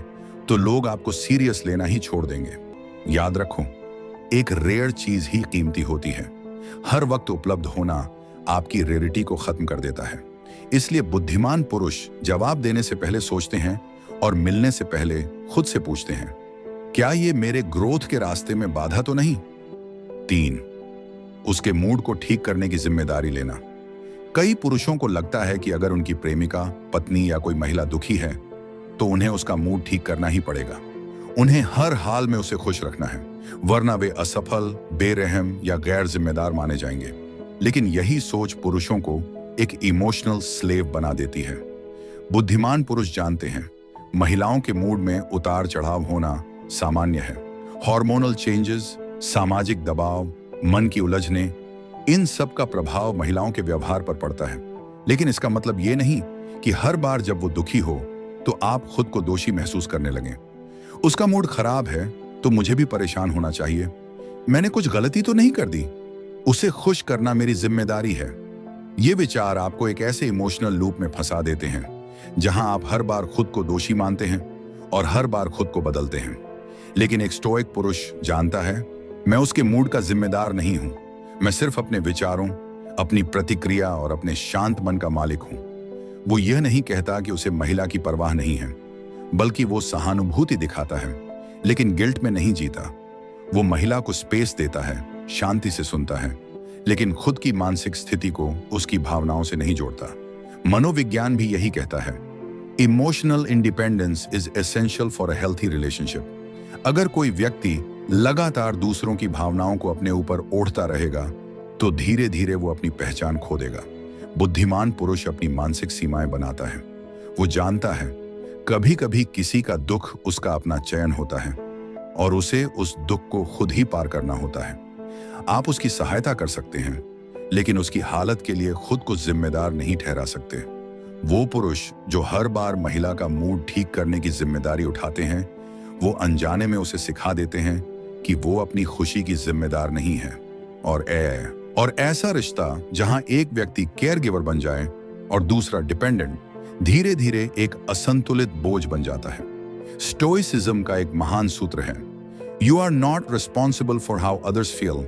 तो लोग आपको सीरियस लेना ही छोड़ देंगे। याद रखो, एक रेयर चीज ही कीमती होती है। हर वक्त उपलब्ध होना आपकी रेयरिटी को खत्म कर देता है। इसलिए बुद्धिमान पुरुष जवाब देने से पहले सोचते हैं और मिलने से पहले खुद से पूछते हैं, क्या ये मेरे ग्रोथ के रास्ते में बाधा तो नहीं? 3, उसके मूड को ठीक करने की जिम्मेदारी लेना। कई पुरुषों को लगता है कि अगर उनकी प्रेमिका, पत्नी या कोई महिला दुखी है तो उन्हें उसका मूड ठीक करना ही पड़ेगा। उन्हें हर हाल में उसे खुश रखना है, वरना वे असफल, बेरहम या गैर जिम्मेदार माने जाएंगे। लेकिन यही सोच पुरुषों को एक इमोशनल स्लेव बना देती है। बुद्धिमान पुरुष जानते हैं महिलाओं के मूड में उतार चढ़ाव होना सामान्य है। हार्मोनल चेंजेस, सामाजिक दबाव, मन की उलझने, इन सब का प्रभाव महिलाओं के व्यवहार पर पड़ता है। लेकिन इसका मतलब ये नहीं कि हर बार जब वो दुखी हो तो आप खुद को दोषी महसूस करने लगें। उसका मूड खराब है तो मुझे भी परेशान होना चाहिए, मैंने कुछ गलती तो नहीं कर दी, उसे खुश करना मेरी जिम्मेदारी है। ये विचार आपको एक ऐसे इमोशनल लूप में फंसा देते हैं जहां आप हर बार खुद को दोषी मानते हैं और हर बार खुद को बदलते हैं। लेकिन एक स्टोइक पुरुष जानता है, मैं उसके मूड का जिम्मेदार नहीं हूं, मैं सिर्फ अपने विचारों, अपनी प्रतिक्रिया और अपने शांत मन का मालिक हूं। वो यह नहीं कहता कि उसे महिला की परवाह नहीं है, बल्कि वो सहानुभूति दिखाता है, लेकिन गिल्ट में नहीं जीता। वो महिला को स्पेस देता है, शांति से सुनता है, लेकिन खुद की मानसिक स्थिति को उसकी भावनाओं से नहीं जोड़ता। मनोविज्ञान भी यही कहता है, emotional independence is essential for a healthy relationship. अगर कोई व्यक्ति लगातार दूसरों की भावनाओं को अपने ऊपर ओढ़ता रहेगा तो धीरे धीरे वो अपनी पहचान खो देगा। बुद्धिमान पुरुष अपनी मानसिक सीमाएं बनाता है। वो जानता है कभी कभी किसी का दुख उसका अपना चयन होता है और उसे उस दुख को खुद ही पार करना होता है। आप उसकी सहायता कर सकते हैं, लेकिन उसकी हालत के लिए खुद को जिम्मेदार नहीं ठहरा सकते। वो पुरुष जो हर बार महिला का मूड ठीक करने की जिम्मेदारी उठाते हैं, वो अनजाने में उसे सिखा देते हैं कि वो अपनी खुशी की जिम्मेदार नहीं है। और ऐसा रिश्ता जहां एक व्यक्ति केयर गिवर बन जाए और दूसरा डिपेंडेंट, धीरे धीरे एक असंतुलित बोझ बन जाता है। स्टोइसिज्म का एक महान सूत्र है, you are not responsible for how others feel,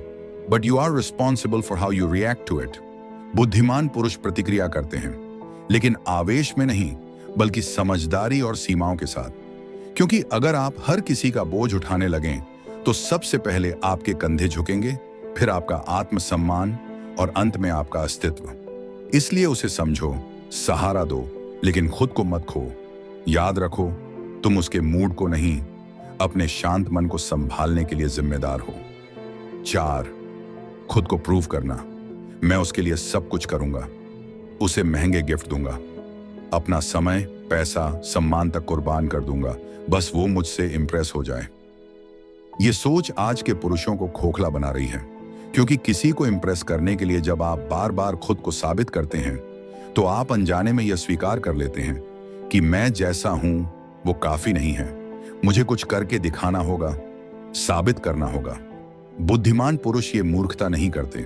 but you are responsible for how you react to it. बुद्धिमान पुरुष प्रतिक्रिया करते हैं, लेकिन आवेश में नहीं, बल्कि समझदारी और सीमाओं के साथ। क्योंकि अगर आप हर किसी का बोझ उठाने लगें तो सबसे पहले आपके कंधे झुकेंगे, फिर आपका आत्मसम्मान और अंत में आपका अस्तित्व। इसलिए उसे समझो, सहारा दो, लेकिन खुद को मत खो। याद रखो, तुम उसके मूड को नहीं, अपने शांत मन को संभालने के लिए जिम्मेदार हो। 4, खुद को प्रूव करना। मैं उसके लिए सब कुछ करूंगा, उसे महंगे गिफ्ट दूंगा, अपना समय, पैसा, सम्मान तक कुर्बान कर दूंगा, बस वो मुझसे इंप्रेस हो जाए। ये सोच आज के पुरुषों को खोखला बना रही है, क्योंकि किसी को इंप्रेस करने के लिए जब आप बार बार खुद को साबित करते हैं तो आप अनजाने में यह स्वीकार कर लेते हैं कि मैं जैसा हूं वो काफी नहीं है, मुझे कुछ करके दिखाना होगा, साबित करना होगा। बुद्धिमान पुरुष ये मूर्खता नहीं करते।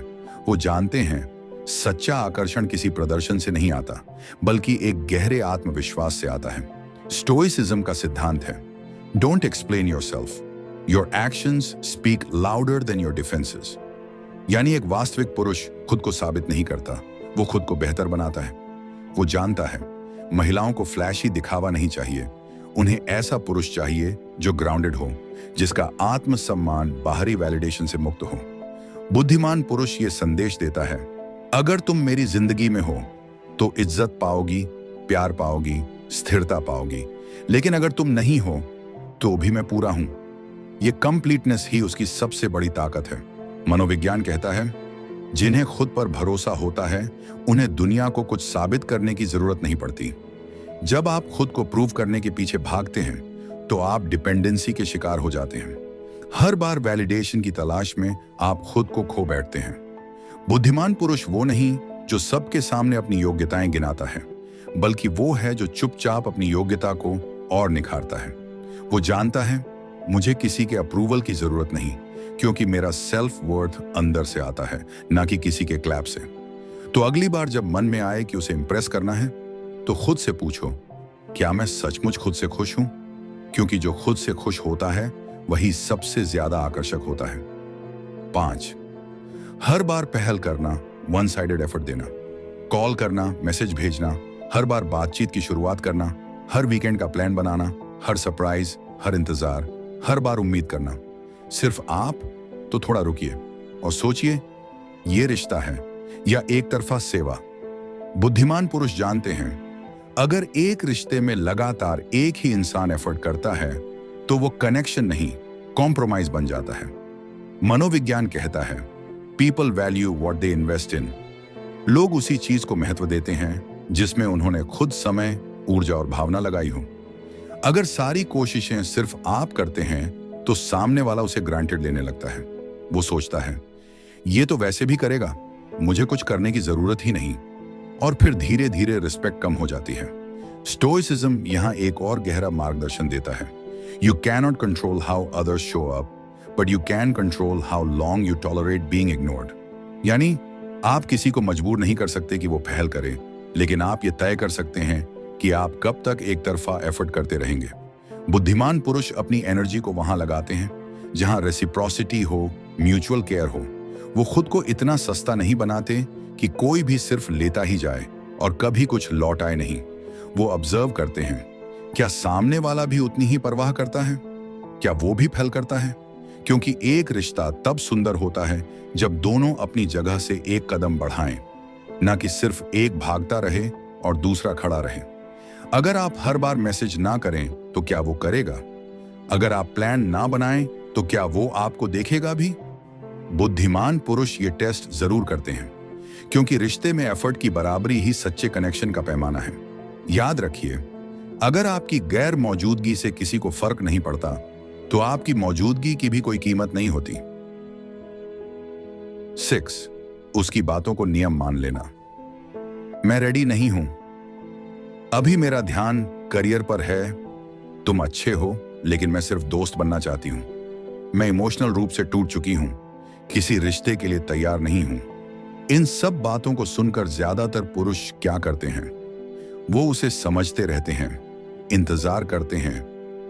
वो जानते हैं सच्चा आकर्षण किसी प्रदर्शन से नहीं आता, बल्कि एक गहरे आत्मविश्वास से आता है। स्टोइसिज्म का सिद्धांत है, don't explain yourself, your actions speak louder than your defences. यानी एक वास्तविक पुरुष खुद को साबित नहीं करता, वो खुद को बेहतर बनाता है। वो जानता है महिलाओं को फ्लैशी दिखावा नहीं चाहिए, उन्हें ऐसा पुरुष चाहिए जो ग्राउंडेड हो, जिसका आत्मसम्मान बाहरी वैलिडेशन से मुक्त हो। बुद्धिमान पुरुष ये संदेश देता है, अगर तुम मेरी जिंदगी में हो तो इज्जत पाओगी, प्यार पाओगी, स्थिरता पाओगी। लेकिन अगर तुम नहीं हो तो भी मैं पूरा हूं। ये कंप्लीटनेस ही उसकी सबसे बड़ी ताकत है। मनोविज्ञान कहता है, जिन्हें खुद पर भरोसा होता है उन्हें दुनिया को कुछ साबित करने की जरूरत नहीं पड़ती। जब आप खुद को प्रूव करने के पीछे भागते हैं तो आप डिपेंडेंसी के शिकार हो जाते हैं। हर बार वैलिडेशन की तलाश में आप खुद को खो बैठते हैं। बुद्धिमान पुरुष वो नहीं जो सबके सामने अपनी योग्यताएं गिनाता है, बल्कि वो है जो चुपचाप अपनी योग्यता को और निखारता है। वो जानता है, मुझे किसी के अप्रूवल की जरूरत नहीं, क्योंकि मेरा सेल्फ वर्थ अंदर से आता है, ना कि किसी के क्लैप से। तो अगली बार जब मन में आए कि उसे इंप्रेस करना है तो खुद से पूछो, क्या मैं सचमुच खुद से खुश हूं? क्योंकि जो खुद से खुश होता है वही सबसे ज्यादा आकर्षक होता है। 5, हर बार पहल करना, वन साइडेड एफर्ट देना। कॉल करना, मैसेज भेजना, हर बार बातचीत की शुरुआत करना, हर वीकेंड का प्लान बनाना, हर सरप्राइज, हर इंतजार, हर बार उम्मीद करना। सिर्फ आप तो थोड़ा रुकिए और सोचिए, ये रिश्ता है या एक तरफा सेवा? बुद्धिमान पुरुष जानते हैं, अगर एक रिश्ते में लगातार एक ही इंसान एफर्ट करता है तो वो कनेक्शन नहीं, कॉम्प्रोमाइज बन जाता है। मनोविज्ञान कहता है, people value what they invest in. लोग उसी चीज को महत्व देते हैं जिसमें उन्होंने खुद समय, ऊर्जा और भावना लगाई हो। अगर सारी कोशिशें सिर्फ आप करते हैं तो सामने वाला उसे ग्रांटेड लेने लगता है। वो सोचता है, ये तो वैसे भी करेगा, मुझे कुछ करने की जरूरत ही नहीं। और फिर धीरे धीरे रिस्पेक्ट कम हो जाती है। स्टोइसिज्म यहां एक और गहरा मार्गदर्शन देता है। You cannot control how others show up, but you can control how long you tolerate being ignored. यानी आप किसी को मजबूर नहीं कर सकते कि वो पहल करे, लेकिन आप ये तय कर सकते हैं कि आप कब तक एक तरफा एफर्ट करते रहेंगे। बुद्धिमान पुरुष अपनी एनर्जी को वहां लगाते हैं जहां रेसिप्रोसिटी हो, म्यूचुअल केयर हो। वो खुद को इतना सस्ता नहीं बनाते कि कोई भी सिर्फ लेता ही जाए और कभी कुछ लौट आए नहीं। वो ऑब्जर्व करते हैं, क्या सामने वाला भी उतनी ही परवाह करता है? क्या वो भी पहल करता है? क्योंकि एक रिश्ता तब सुंदर होता है जब दोनों अपनी जगह से एक कदम बढ़ाएं, ना कि सिर्फ एक भागता रहे और दूसरा खड़ा रहे। अगर आप हर बार मैसेज ना करें तो क्या वो करेगा? अगर आप प्लान ना बनाएं तो क्या वो आपको देखेगा भी? बुद्धिमान पुरुष ये टेस्ट जरूर करते हैं, क्योंकि रिश्ते में एफर्ट की बराबरी ही सच्चे कनेक्शन का पैमाना है। याद रखिए, अगर आपकी गैर मौजूदगी से किसी को फर्क नहीं पड़ता तो आपकी मौजूदगी की भी कोई कीमत नहीं होती। 6, उसकी बातों को नियम मान लेना। मैं रेडी नहीं हूं, अभी मेरा ध्यान करियर पर है। तुम अच्छे हो, लेकिन मैं सिर्फ दोस्त बनना चाहती हूं। मैं इमोशनल रूप से टूट चुकी हूं, किसी रिश्ते के लिए तैयार नहीं हूं। इन सब बातों को सुनकर ज्यादातर पुरुष क्या करते हैं? वो उसे समझते रहते हैं, इंतजार करते हैं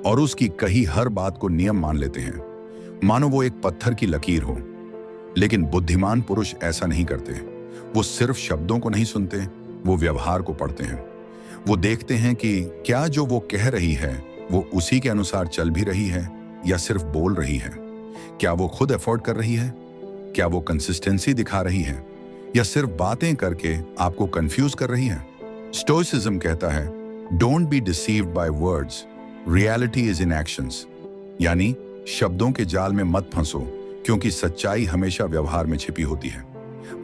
और उसकी कही हर बात को नियम मान लेते हैं, मानो वो एक पत्थर की लकीर हो। लेकिन बुद्धिमान पुरुष ऐसा नहीं करते। वो सिर्फ शब्दों को नहीं सुनते, वो व्यवहार को पढ़ते हैं। वो देखते हैं कि क्या जो वो कह रही है वो उसी के अनुसार चल भी रही है या सिर्फ बोल रही है। क्या वो खुद एफोर्ड कर रही है? क्या वो कंसिस्टेंसी दिखा रही है या सिर्फ बातें करके आपको कंफ्यूज कर रही है? स्टोइसिज्म कहता है, don't be deceived by words, reality is in actions. यानी शब्दों के जाल में मत फंसो, क्योंकि सच्चाई हमेशा व्यवहार में छिपी होती है।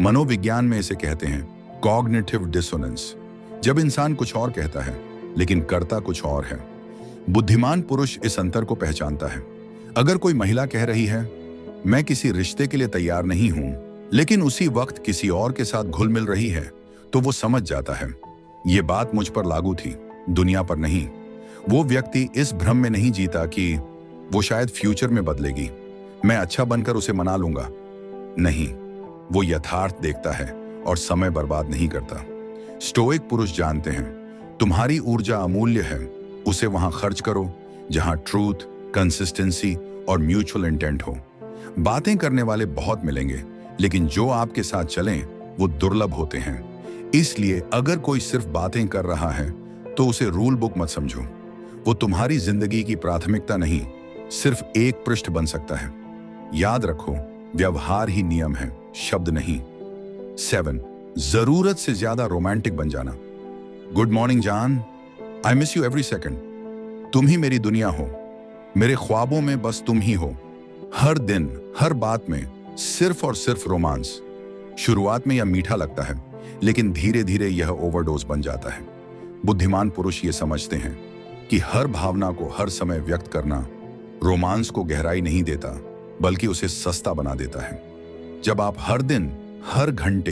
मनोविज्ञान में इसे कहते हैं कॉग्निटिव डिसोनेंस, जब इंसान कुछ और कहता है लेकिन करता कुछ और है। बुद्धिमान पुरुष इस अंतर को पहचानता है। अगर कोई महिला कह रही है, मैं किसी रिश्ते के लिए तैयार नहीं हूं, लेकिन उसी वक्त किसी और के साथ घुल मिल रही है, तो वो समझ जाता है, ये बात मुझ पर लागू थी, दुनिया पर नहीं। वो व्यक्ति इस भ्रम में नहीं जीता कि वो शायद फ्यूचर में बदलेगी, मैं अच्छा बनकर उसे मना लूंगा। नहीं, वो यथार्थ देखता है और समय बर्बाद नहीं करता। स्टोइक पुरुष जानते हैं, तुम्हारी ऊर्जा अमूल्य है, उसे वहां खर्च करो जहां ट्रूथ, कंसिस्टेंसी और म्यूचुअल इंटेंट हो। बातें करने वाले बहुत मिलेंगे, लेकिन जो आपके साथ चलें वो दुर्लभ होते हैं। इसलिए अगर कोई सिर्फ बातें कर रहा है तो उसे रूल बुक मत समझो। वो तुम्हारी जिंदगी की प्राथमिकता नहीं, सिर्फ एक पृष्ठ बन सकता है। याद रखो, व्यवहार ही नियम है, शब्द नहीं। 7, जरूरत से ज्यादा रोमांटिक बन जाना। गुड मॉर्निंग जान, I miss you every second. तुम ही मेरी दुनिया हो, मेरे ख्वाबों में बस तुम ही हो। हर दिन, हर बात में सिर्फ और सिर्फ रोमांस। शुरुआत में यह मीठा लगता है, लेकिन धीरे धीरे यह ओवरडोज बन जाता है। बुद्धिमान पुरुष ये समझते हैं कि हर भावना को हर समय व्यक्त करना रोमांस को गहराई नहीं देता, बल्कि उसे सस्ता बना देता है। जब आप हर दिन, हर घंटे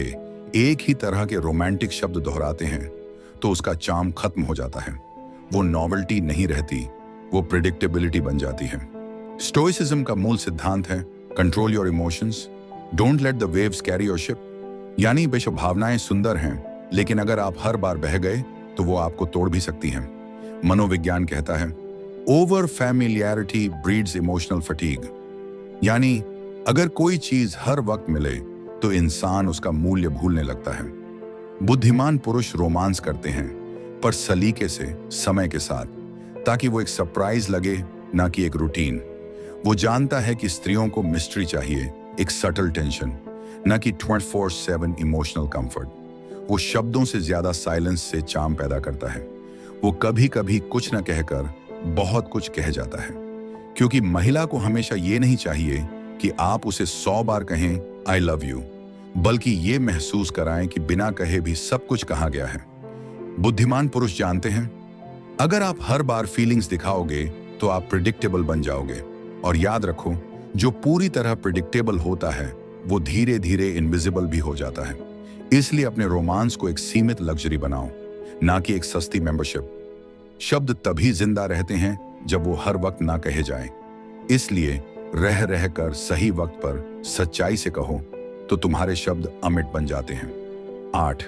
एक ही तरह के रोमांटिक शब्द दोहराते हैं, तो उसका चार्म खत्म हो जाता है। वो नॉवेल्टी नहीं रहती, वो प्रिडिक्टेबिलिटी बन जाती है। स्टोइसिज्म का मूल सिद्धांत है control your emotions, don't let the waves carry your ship. यानी बेशक भावनाएं सुंदर हैं, लेकिन अगर आप हर बार बह गए तो वो आपको तोड़ भी सकती हैं। मनोविज्ञान कहता है over familiarity breeds emotional fatigue. यानी अगर कोई चीज हर वक्त मिले तो इंसान उसका मूल्य भूलने लगता है। बुद्धिमान पुरुष रोमांस करते हैं, पर सलीके से, समय के साथ, ताकि वो एक सरप्राइज लगे, ना कि एक रूटीन। वो जानता है कि स्त्रियों को मिस्ट्री चाहिए, एक सटल टेंशन, ना कि 24/7 इमोशनल कंफर्ट। वो शब्दों से ज्यादा साइलेंस से चार्म पैदा करता है। वो कभी कभी कुछ न कहकर बहुत कुछ कह जाता है, क्योंकि महिला को हमेशा ये नहीं चाहिए कि आप उसे 100 बार कहें आई लव यू, बल्कि ये महसूस कराएं कि बिना कहे भी सब कुछ कहा गया है। बुद्धिमान पुरुष जानते हैं अगर आप हर बार फीलिंग्स दिखाओगे तो आप प्रिडिक्टेबल बन जाओगे। और याद रखो, जो पूरी तरह प्रिडिक्टेबल होता है वो धीरे धीरे इनविजिबल भी हो जाता है। इसलिए अपने रोमांस को एक सीमित लग्जरी बनाओ, ना कि एक सस्ती मेंबरशिप। शब्द तभी जिंदा रहते हैं जब वो हर वक्त ना कहे जाएं। इसलिए रह रहकर सही वक्त पर सच्चाई से कहो तो तुम्हारे शब्द अमिट बन जाते हैं। 8,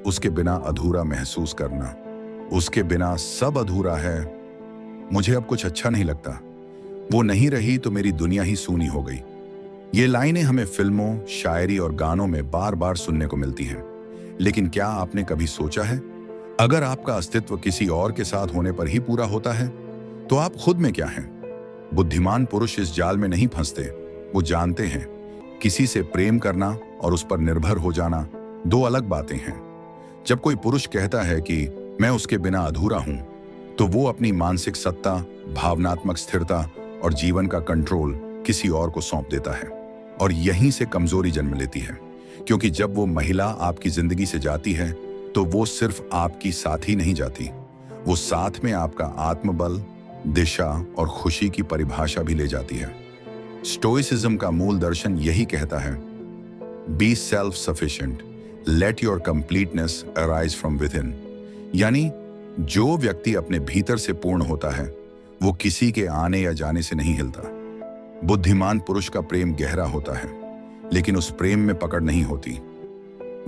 उसके बिना अधूरा महसूस करना। उसके बिना सब अधूरा है, मुझे अब कुछ अच्छा नहीं लगता, वो नहीं रही तो मेरी दुनिया ही सूनी हो गई। ये लाइनें हमें फिल्मों, शायरी और गानों में बार बार सुनने को मिलती हैं। लेकिन क्या आपने कभी सोचा है, अगर आपका अस्तित्व किसी और के साथ होने पर ही पूरा होता है, तो आप खुद में क्या हैं? बुद्धिमान पुरुष इस जाल में नहीं फंसते। वो जानते हैं किसी से प्रेम करना और उस पर निर्भर हो जाना 2 अलग बातें हैं। जब कोई पुरुष कहता है कि मैं उसके बिना अधूरा हूं, तो वो अपनी मानसिक सत्ता, भावनात्मक स्थिरता और जीवन का कंट्रोल किसी और को सौंप देता है। और यहीं से कमजोरी जन्म लेती है, क्योंकि जब वो महिला आपकी जिंदगी से जाती है तो वो सिर्फ आपकी साथ ही नहीं जाती, वो साथ में आपका आत्मबल, दिशा और खुशी की परिभाषा भी ले जाती है। स्टोइसिज्म का मूल दर्शन यही कहता है be self sufficient, let your completeness arise from with in. यानी जो व्यक्ति अपने भीतर से पूर्ण होता है वो किसी के आने या जाने से नहीं हिलता। बुद्धिमान पुरुष का प्रेम गहरा होता है, लेकिन उस प्रेम में पकड़ नहीं होती।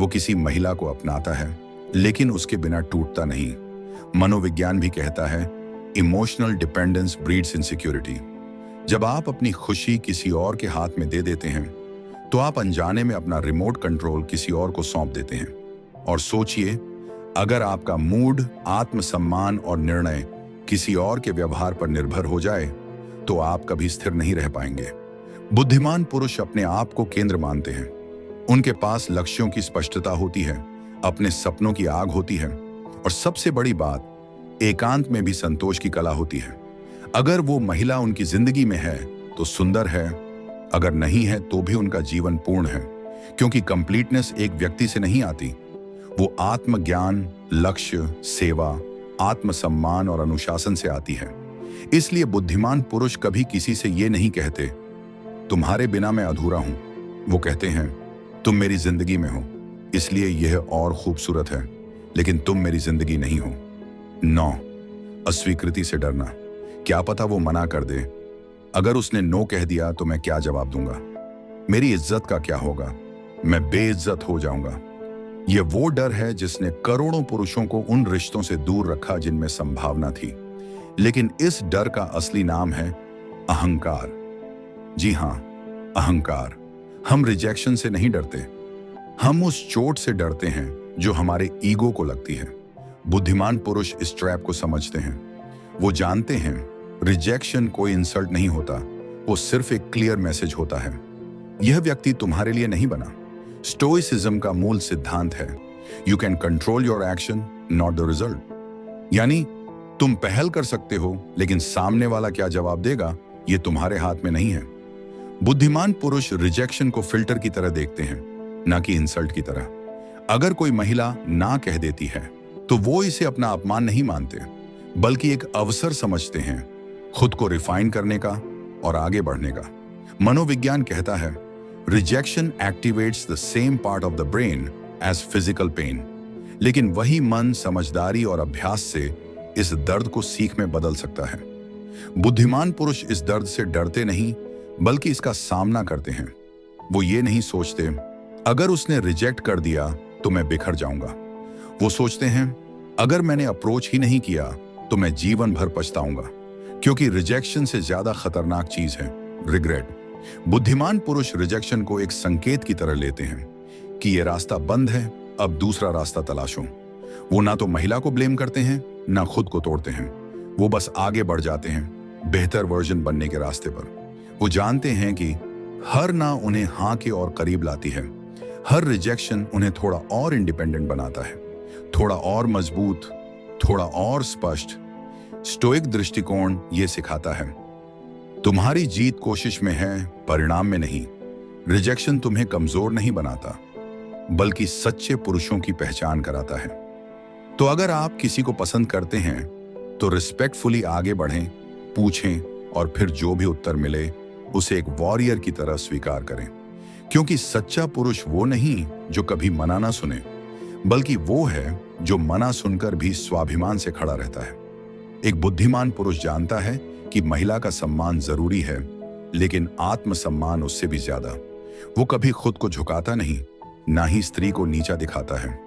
वो किसी महिला को अपनाता है, लेकिन उसके बिना टूटता नहीं। मनोविज्ञान भी कहता है इमोशनल डिपेंडेंस ब्रीड्स इनसिक्योरिटी। जब आप अपनी खुशी किसी और के हाथ में दे देते हैं, तो आप अनजाने में अपना रिमोट कंट्रोल किसी और को सौंप देते हैं। और सोचिए, अगर आपका मूड, आत्मसम्मान और निर्णय किसी और के व्यवहार पर निर्भर हो जाए, तो आप कभी स्थिर नहीं रह पाएंगे। बुद्धिमान पुरुष अपने आप को केंद्र मानते हैं। उनके पास लक्ष्यों की स्पष्टता होती है, अपने सपनों की आग होती है, और सबसे बड़ी बात, एकांत में भी संतोष की कला होती है। अगर वो महिला उनकी जिंदगी में है तो सुंदर है, अगर नहीं है तो भी उनका जीवन पूर्ण है, क्योंकि कंप्लीटनेस एक व्यक्ति से नहीं आती, वो आत्मज्ञान, लक्ष्य, सेवा, आत्मसम्मान और अनुशासन से आती है। इसलिए बुद्धिमान पुरुष कभी किसी से ये नहीं कहते तुम्हारे बिना मैं अधूरा हूं। वो कहते हैं तुम मेरी जिंदगी में हो, इसलिए यह और खूबसूरत है, लेकिन तुम मेरी जिंदगी नहीं हो। 9, अस्वीकृति से डरना। क्या पता वो मना कर दे। अगर उसने नो कह दिया तो मैं क्या जवाब दूंगा? मेरी इज्जत का क्या होगा? मैं बेइज्जत हो जाऊंगा। यह वो डर है जिसने करोड़ों पुरुषों को उन रिश्तों से दूर रखा जिनमें संभावना थी। लेकिन इस डर का असली नाम है अहंकार। जी हां, अहंकार। हम रिजेक्शन से नहीं डरते, हम उस चोट से डरते हैं जो हमारे ईगो को लगती है। बुद्धिमान पुरुष इस ट्रैप को समझते हैं। वो जानते हैं रिजेक्शन कोई इंसल्ट नहीं होता, वो सिर्फ एक क्लियर मैसेज होता है। यह व्यक्ति तुम्हारे लिए नहीं बना। स्टोइसिज्म का मूल सिद्धांत है, you can control your action, not the result. यानी तुम पहल कर सकते हो, लेकिन सामने वाला क्या जवाब देगा यह तुम्हारे हाथ में नहीं है। बुद्धिमान पुरुष रिजेक्शन को फिल्टर की तरह देखते हैं, ना कि इंसल्ट की तरह। अगर कोई महिला ना कह देती है तो वो इसे अपना अपमान नहीं मानते, बल्कि एक अवसर समझते हैं खुद को रिफाइन करने का और आगे बढ़ने का। मनोविज्ञान कहता है, rejection activates the same part of the brain as physical pain. लेकिन वही मन समझदारी और अभ्यास से इस दर्द को सीख में बदल सकता है। बुद्धिमान पुरुष इस दर्द से डरते नहीं, बल्कि इसका सामना करते हैं। वो ये नहीं सोचते, अगर उसने रिजेक्ट कर दिया तो मैं बिखर जाऊंगा। वो सोचते हैं, अगर मैंने अप्रोच ही नहीं किया तो मैं जीवन भर पछताऊंगा। क्योंकि रिजेक्शन से ज्यादा खतरनाक चीज है रिग्रेट। बुद्धिमान पुरुष रिजेक्शन को एक संकेत की तरह लेते हैं कि यह रास्ता बंद है, अब दूसरा रास्ता तलाशो। वो ना तो महिला को ब्लेम करते हैं, ना खुद को तोड़ते हैं। वो बस आगे बढ़ जाते हैं बेहतर वर्जन बनने के रास्ते पर। वो जानते हैं कि हर ना उन्हें हाँ के और करीब लाती है। हर रिजेक्शन उन्हें थोड़ा और इंडिपेंडेंट बनाता है, थोड़ा और मजबूत, थोड़ा और स्पष्ट। स्टोइक दृष्टिकोण ये सिखाता है, तुम्हारी जीत कोशिश में है, परिणाम में नहीं। रिजेक्शन तुम्हें कमजोर नहीं बनाता, बल्कि सच्चे पुरुषों की पहचान कराता है। तो अगर आप किसी को पसंद करते हैं तो रिस्पेक्टफुली आगे बढ़ें, पूछें और फिर जो भी उत्तर मिले उसे एक वॉरियर की तरह स्वीकार करें। क्योंकि सच्चा पुरुष वो नहीं जो कभी मना ना सुने, बल्कि वो है जो मना सुनकर भी स्वाभिमान से खड़ा रहता है। एक बुद्धिमान पुरुष जानता है कि महिला का सम्मान जरूरी है, लेकिन आत्मसम्मान उससे भी ज्यादा। वो कभी खुद को झुकाता नहीं, ना ही स्त्री को नीचा दिखाता है।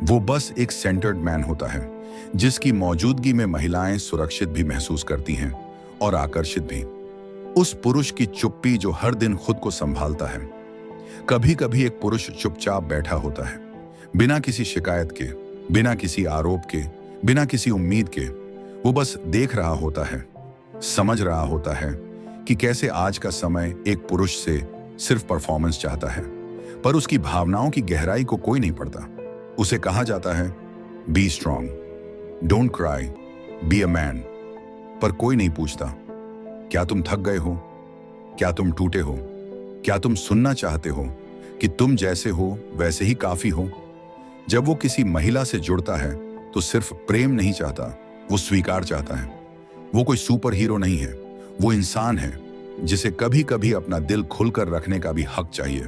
वो बस एक सेंटर्ड मैन होता है, जिसकी मौजूदगी में महिलाएं सुरक्षित भी महसूस करती हैं और आकर्षित भी। उस पुरुष की चुप्पी जो हर दिन खुद को संभालता है। कभी कभी एक पुरुष चुपचाप बैठा होता है, बिना किसी शिकायत के, बिना किसी आरोप के, बिना किसी उम्मीद के। वो बस देख रहा होता है, समझ रहा होता है कि कैसे आज का समय एक पुरुष से सिर्फ परफॉर्मेंस चाहता है, पर उसकी भावनाओं की गहराई को कोई नहीं पढ़ता। उसे कहा जाता है, B strong, don't cry, be a man, पर कोई नहीं पूछता, क्या तुम थक गए हो? क्या तुम टूटे हो? क्या तुम सुनना चाहते हो कि तुम जैसे हो वैसे ही काफी हो? जब वो किसी महिला से जुड़ता है तो सिर्फ प्रेम नहीं चाहता, वो स्वीकार चाहता है। वो कोई सुपर हीरो नहीं है, वो इंसान है जिसे कभी कभी अपना दिल खुलकर रखने का भी हक चाहिए।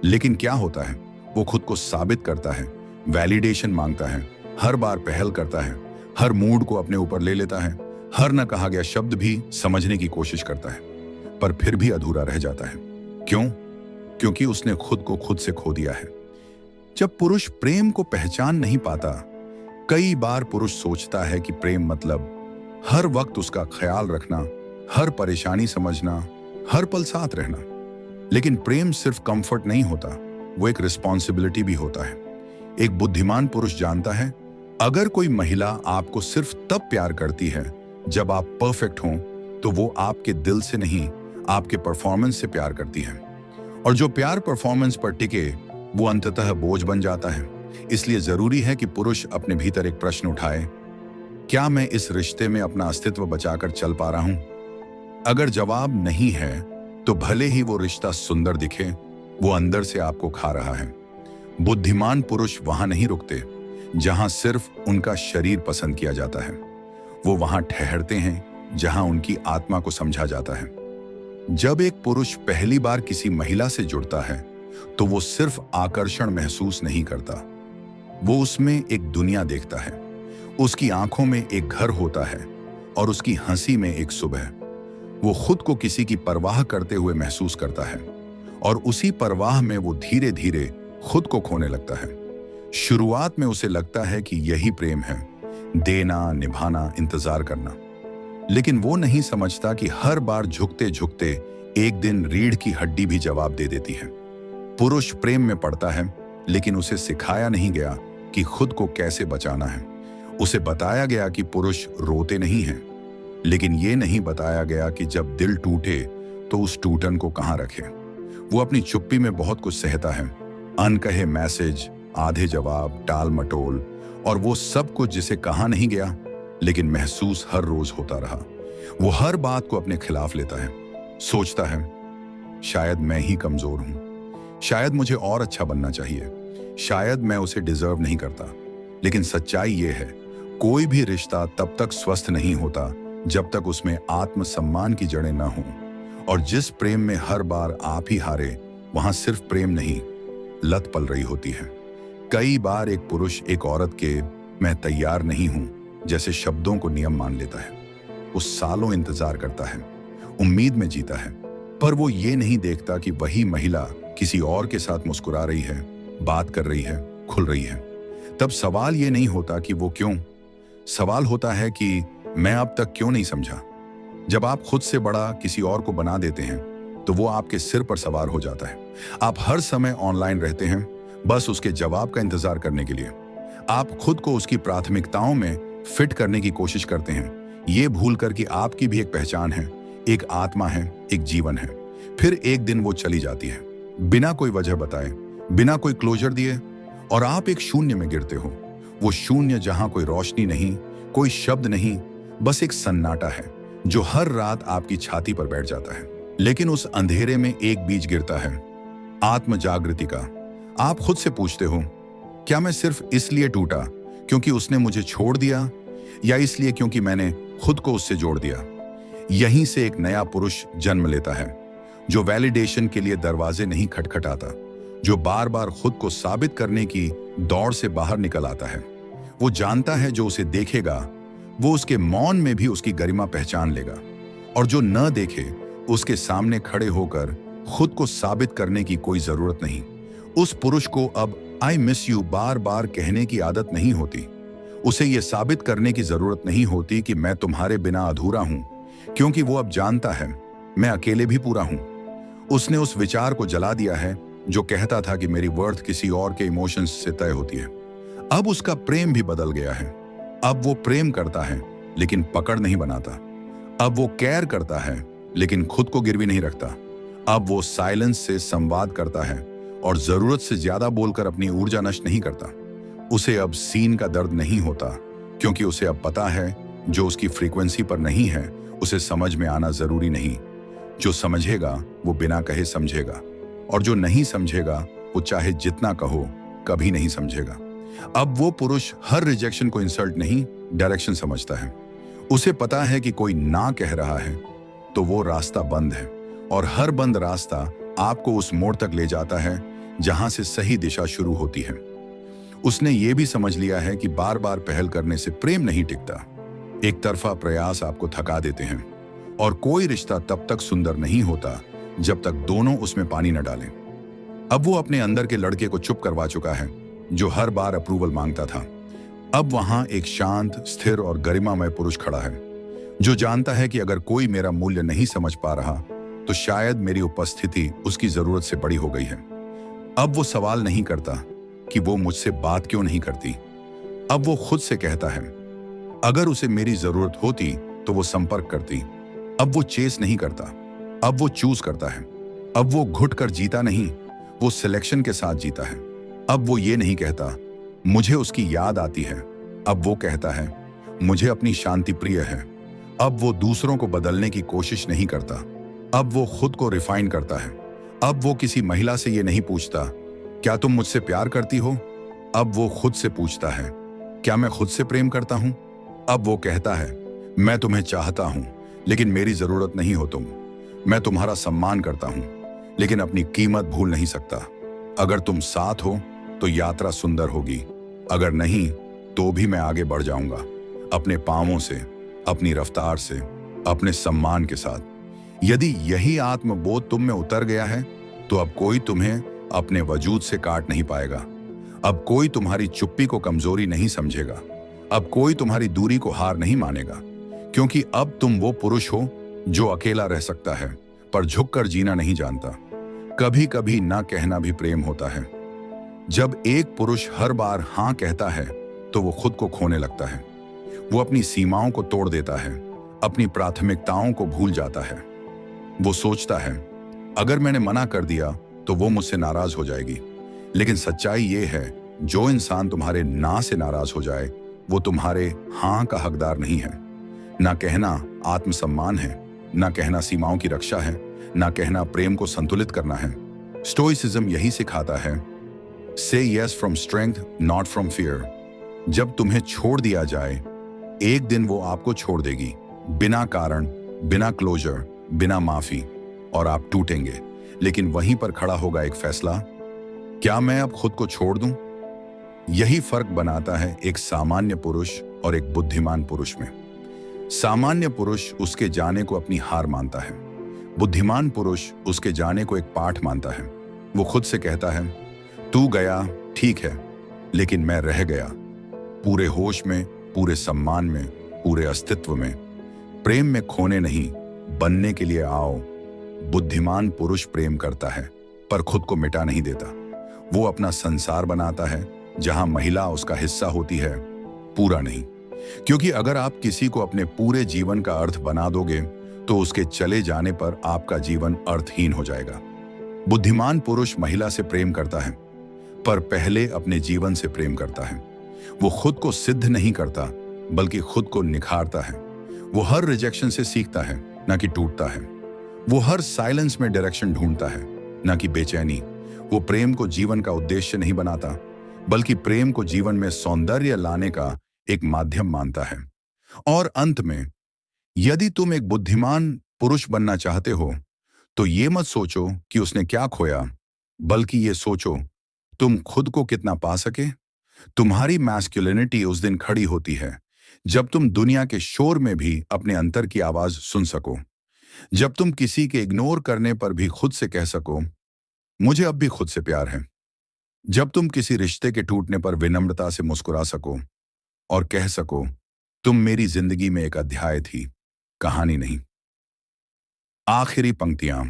लेकिन क्या होता है, वो खुद को साबित करता है, वैलिडेशन मांगता है, हर बार पहल करता है, हर मूड को अपने ऊपर ले लेता है, हर न कहा गया शब्द भी समझने की कोशिश करता है, पर फिर भी अधूरा रह जाता है। क्यों? क्योंकि उसने खुद को खुद से खो दिया है। जब पुरुष प्रेम को पहचान नहीं पाता, कई बार पुरुष सोचता है कि प्रेम मतलब हर वक्त उसका ख्याल रखना, हर परेशानी समझना, हर पल साथ रहना। लेकिन प्रेम सिर्फ कंफर्ट नहीं होता, वो एक रिस्पॉन्सिबिलिटी भी होता है। एक बुद्धिमान पुरुष जानता है, अगर कोई महिला आपको सिर्फ तब प्यार करती है जब आप परफेक्ट हों, तो वो आपके दिल से नहीं, आपके परफॉर्मेंस से प्यार करती है। और जो प्यार परफॉर्मेंस पर टिके वो अंततः बोझ बन जाता है। इसलिए जरूरी है कि पुरुष अपने भीतर एक प्रश्न उठाए, क्या मैं इस रिश्ते में अपना अस्तित्व बचाकर चल पा रहा हूं? अगर जवाब नहीं है तो भले ही वो रिश्ता सुंदर दिखे, वो अंदर से आपको खा रहा है। बुद्धिमान पुरुष वहां नहीं रुकते जहां सिर्फ उनका शरीर पसंद किया जाता है। वो वहां ठहरते हैं जहां उनकी आत्मा को समझा जाता है। जब एक पुरुष पहली बार किसी महिला से जुड़ता है तो वो सिर्फ आकर्षण महसूस नहीं करता, वो उसमें एक दुनिया देखता है। उसकी आंखों में एक घर होता है और उसकी हंसी में एक सुबह। वो खुद को किसी की परवाह करते हुए महसूस करता है और उसी परवाह में वो धीरे धीरे खुद को खोने लगता है। शुरुआत में उसे लगता है कि यही प्रेम है, देना, निभाना, इंतजार करना। लेकिन वो नहीं समझता कि हर बार झुकते झुकते एक दिन रीढ़ की हड्डी भी जवाब दे देती है। पुरुष प्रेम में पड़ता है, लेकिन उसे सिखाया नहीं गया कि खुद को कैसे बचाना है। उसे बताया गया कि पुरुष रोते नहीं हैं, लेकिन ये नहीं बताया गया कि जब दिल टूटे तो उस टूटन को कहाँ रखे। वो अपनी चुप्पी में बहुत कुछ सहता है, अनकहे मैसेज, आधे जवाब, टाल मटोल, और वो सब कुछ जिसे कहा नहीं गया लेकिन महसूस हर रोज होता रहा। वो हर बात को अपने खिलाफ लेता है, सोचता है शायद मैं ही कमजोर हूं, शायद मुझे और अच्छा बनना चाहिए, शायद मैं उसे डिजर्व नहीं करता। लेकिन सच्चाई ये है, कोई भी रिश्ता तब तक स्वस्थ नहीं होता जब तक उसमें आत्मसम्मान की जड़ें न हों। और जिस प्रेम में हर बार आप ही हारे, वहां सिर्फ प्रेम नहीं, लत पल रही होती है। कई बार एक पुरुष एक औरत के मैं तैयार नहीं हूं जैसे शब्दों को नियम मान लेता है। वो सालों इंतजार करता है, उम्मीद में जीता है, पर वो ये नहीं देखता कि वही महिला किसी और के साथ मुस्कुरा रही है, बात कर रही है, खुल रही है। तब सवाल ये नहीं होता कि वो क्यों, सवाल होता है कि मैं अब तक क्यों नहीं समझा। जब आप खुद से बड़ा किसी और को बना देते हैं तो वो आपके सिर पर सवार हो जाता है। आप हर समय ऑनलाइन रहते हैं, बस उसके जवाब का इंतजार करने के लिए। आप खुद को उसकी प्राथमिकताओं में फिट करने की कोशिश करते हैं, ये भूलकर कि आपकी भी एक पहचान है, एक आत्मा है, एक जीवन है। फिर एक दिन वो चली जाती है, बिना कोई वजह बताए, बिना कोई क्लोजर दिए, और आप एक शून्य में गिरते हो। वो शून्य जहां कोई रोशनी नहीं, कोई शब्द नहीं, बस एक सन्नाटा है जो हर रात आपकी छाती पर बैठ जाता है। लेकिन उस अंधेरे में एक बीज गिरता है, आत्म जागृति का। आप खुद से पूछते हो, क्या मैं सिर्फ इसलिए टूटा क्योंकि उसने मुझे छोड़ दिया, या इसलिए क्योंकि मैंने खुद को उससे जोड़ दिया? यहीं से एक नया पुरुष जन्म लेता है, जो वैलिडेशन के लिए दरवाजे नहीं खटखटाता, जो बार बार खुद को साबित करने की दौड़ से बाहर निकल आता है। वो जानता है जो उसे देखेगा वो उसके मौन में भी उसकी गरिमा पहचान लेगा, और जो न देखे उसके सामने खड़े होकर खुद को साबित करने की कोई जरूरत नहीं। उस पुरुष को अब आई मिस यू बार बार कहने की आदत नहीं होती। उसे यह साबित करने की जरूरत नहीं होती कि मैं तुम्हारे बिना अधूरा हूं, क्योंकि वो अब जानता है मैं अकेले भी पूरा हूं। उसने उस विचार को जला दिया है जो कहता था कि मेरी वर्थ किसी और के इमोशंस से तय होती है। अब उसका प्रेम भी बदल गया है। अब वो प्रेम करता है लेकिन पकड़ नहीं बनाता। अब वो केयर करता है लेकिन खुद को गिरवी नहीं रखता। अब वो साइलेंस से संवाद करता है और जरूरत से ज्यादा बोलकर अपनी ऊर्जा नष्ट नहीं करता। उसे अब सीन का दर्द नहीं होता, क्योंकि उसे अब पता है जो उसकी फ्रीक्वेंसी पर नहीं है उसे समझ में आना जरूरी नहीं। जो समझेगा वो बिना कहे समझेगा, और जो नहीं समझेगा वो चाहे जितना कहो कभी नहीं समझेगा। अब वो पुरुष हर रिजेक्शन को इंसल्ट नहीं, डायरेक्शन समझता है। उसे पता है कि कोई ना कह रहा है तो वो रास्ता बंद है, और हर बंद रास्ता आपको उस मोड़ तक ले जाता है जहां से सही दिशा शुरू होती है। उसने ये भी समझ लिया है कि बार बार पहल करने से प्रेम नहीं टिकता। एक तरफा प्रयास आपको थका देते हैं, और कोई रिश्ता तब तक सुंदर नहीं होता जब तक दोनों उसमें पानी न डालें। अब वो अपने अंदर के लड़के को चुप करवा चुका है जो हर बार अप्रूवल मांगता था। अब वहां एक शांत, स्थिर और गरिमामय पुरुष खड़ा है जो जानता है कि अगर कोई मेरा मूल्य नहीं समझ पा रहा तो शायद मेरी उपस्थिति उसकी जरूरत से बड़ी हो गई है। अब वो सवाल नहीं करता कि वो मुझसे बात क्यों नहीं करती। अब वो खुद से कहता है अगर उसे मेरी जरूरत होती तो वो संपर्क करती। अब वो चेस नहीं करता, अब वो चूज करता है। अब वो घुट कर जीता नहीं, वो सिलेक्शन के साथ जीता है। अब वो ये नहीं कहता मुझे उसकी याद आती है, अब वो कहता है मुझे अपनी शांति प्रिय है। अब वो दूसरों को बदलने की कोशिश नहीं करता, अब वो खुद को रिफाइन करता है। अब वो किसी महिला से ये नहीं पूछता क्या तुम मुझसे प्यार करती हो, अब वो खुद से पूछता है क्या मैं खुद से प्रेम करता हूं। अब वो कहता है मैं तुम्हें चाहता हूं लेकिन मेरी जरूरत नहीं हो तुम। मैं तुम्हारा सम्मान करता हूं लेकिन अपनी कीमत भूल नहीं सकता। अगर तुम साथ हो तो यात्रा सुंदर होगी, अगर नहीं तो भी मैं आगे बढ़ जाऊंगा, अपने पांवों से, अपनी रफ्तार से, अपने सम्मान के साथ। यदि यही आत्मबोध तुम में उतर गया है तो अब कोई तुम्हें अपने वजूद से काट नहीं पाएगा। अब कोई तुम्हारी चुप्पी को कमजोरी नहीं समझेगा। अब कोई तुम्हारी दूरी को हार नहीं मानेगा, क्योंकि अब तुम वो पुरुष हो जो अकेला रह सकता है पर झुककर जीना नहीं जानता। कभी कभी ना कहना भी प्रेम होता है। जब एक पुरुष हर बार हां कहता है तो वो खुद को खोने लगता है। वो अपनी सीमाओं को तोड़ देता है, अपनी प्राथमिकताओं को भूल जाता है। वो सोचता है अगर मैंने मना कर दिया तो वो मुझसे नाराज हो जाएगी। लेकिन सच्चाई ये है, जो इंसान तुम्हारे ना से नाराज हो जाए वो तुम्हारे हाँ का हकदार नहीं है। ना कहना आत्मसम्मान है, ना कहना सीमाओं की रक्षा है, ना कहना प्रेम को संतुलित करना है। स्टोइसिज्म यही सिखाता है, से yes from strength not from fear. जब तुम्हें छोड़ दिया जाए, एक दिन वो आपको छोड़ देगी, बिना कारण, बिना क्लोजर, बिना माफी, और आप टूटेंगे। लेकिन वहीं पर खड़ा होगा एक फैसला, क्या मैं अब खुद को छोड़ दूं? यही फर्क बनाता है एक सामान्य पुरुष और एक बुद्धिमान पुरुष में। सामान्य पुरुष उसके जाने को अपनी हार मानता है, बुद्धिमान पुरुष उसके जाने को एक पाठ मानता है। वो खुद से कहता है, तू गया ठीक है, लेकिन मैं रह गया, पूरे होश में, पूरे सम्मान में, पूरे अस्तित्व में। प्रेम में खोने नहीं, बनने के लिए आओ। बुद्धिमान पुरुष प्रेम करता है पर खुद को मिटा नहीं देता। वो अपना संसार बनाता है जहां महिला उसका हिस्सा होती है, पूरा नहीं। क्योंकि अगर आप किसी को अपने पूरे जीवन का अर्थ बना दोगे तो उसके चले जाने पर आपका जीवन अर्थहीन हो जाएगा। बुद्धिमान पुरुष महिला से प्रेम करता है, पर पहले अपने जीवन से प्रेम करता है। वो खुद को सिद्ध नहीं करता, बल्कि खुद को निखारता है। वो हर रिजेक्शन से सीखता है, ना कि टूटता है। वो हर साइलेंस में डायरेक्शन ढूंढता है, ना कि बेचैनी। वो प्रेम को जीवन का उद्देश्य नहीं बनाता, बल्कि प्रेम को जीवन में सौंदर्य लाने का एक माध्यम मानता है। और अंत में, यदि तुम एक बुद्धिमान पुरुष बनना चाहते हो तो ये मत सोचो कि उसने क्या खोया, बल्कि ये सोचो तुम खुद को कितना पा सके। तुम्हारी मैस्कुलिनिटी उस दिन खड़ी होती है जब तुम दुनिया के शोर में भी अपने अंतर की आवाज सुन सको। जब तुम किसी के इग्नोर करने पर भी खुद से कह सको, मुझे अब भी खुद से प्यार है। जब तुम किसी रिश्ते के टूटने पर विनम्रता से मुस्कुरा सको और कह सको, तुम मेरी जिंदगी में एक अध्याय थी, कहानी नहीं। आखिरी पंक्तियां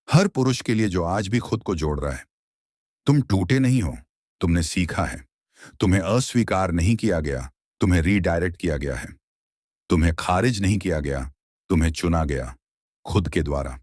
हर पुरुष के लिए जो आज भी खुद को जोड़ रहा है। तुम टूटे नहीं हो, तुमने सीखा है। तुम्हें अस्वीकार नहीं किया गया, तुम्हें रीडायरेक्ट किया गया है। तुम्हें खारिज नहीं किया गया, तुम्हें चुना गया, खुद के द्वारा।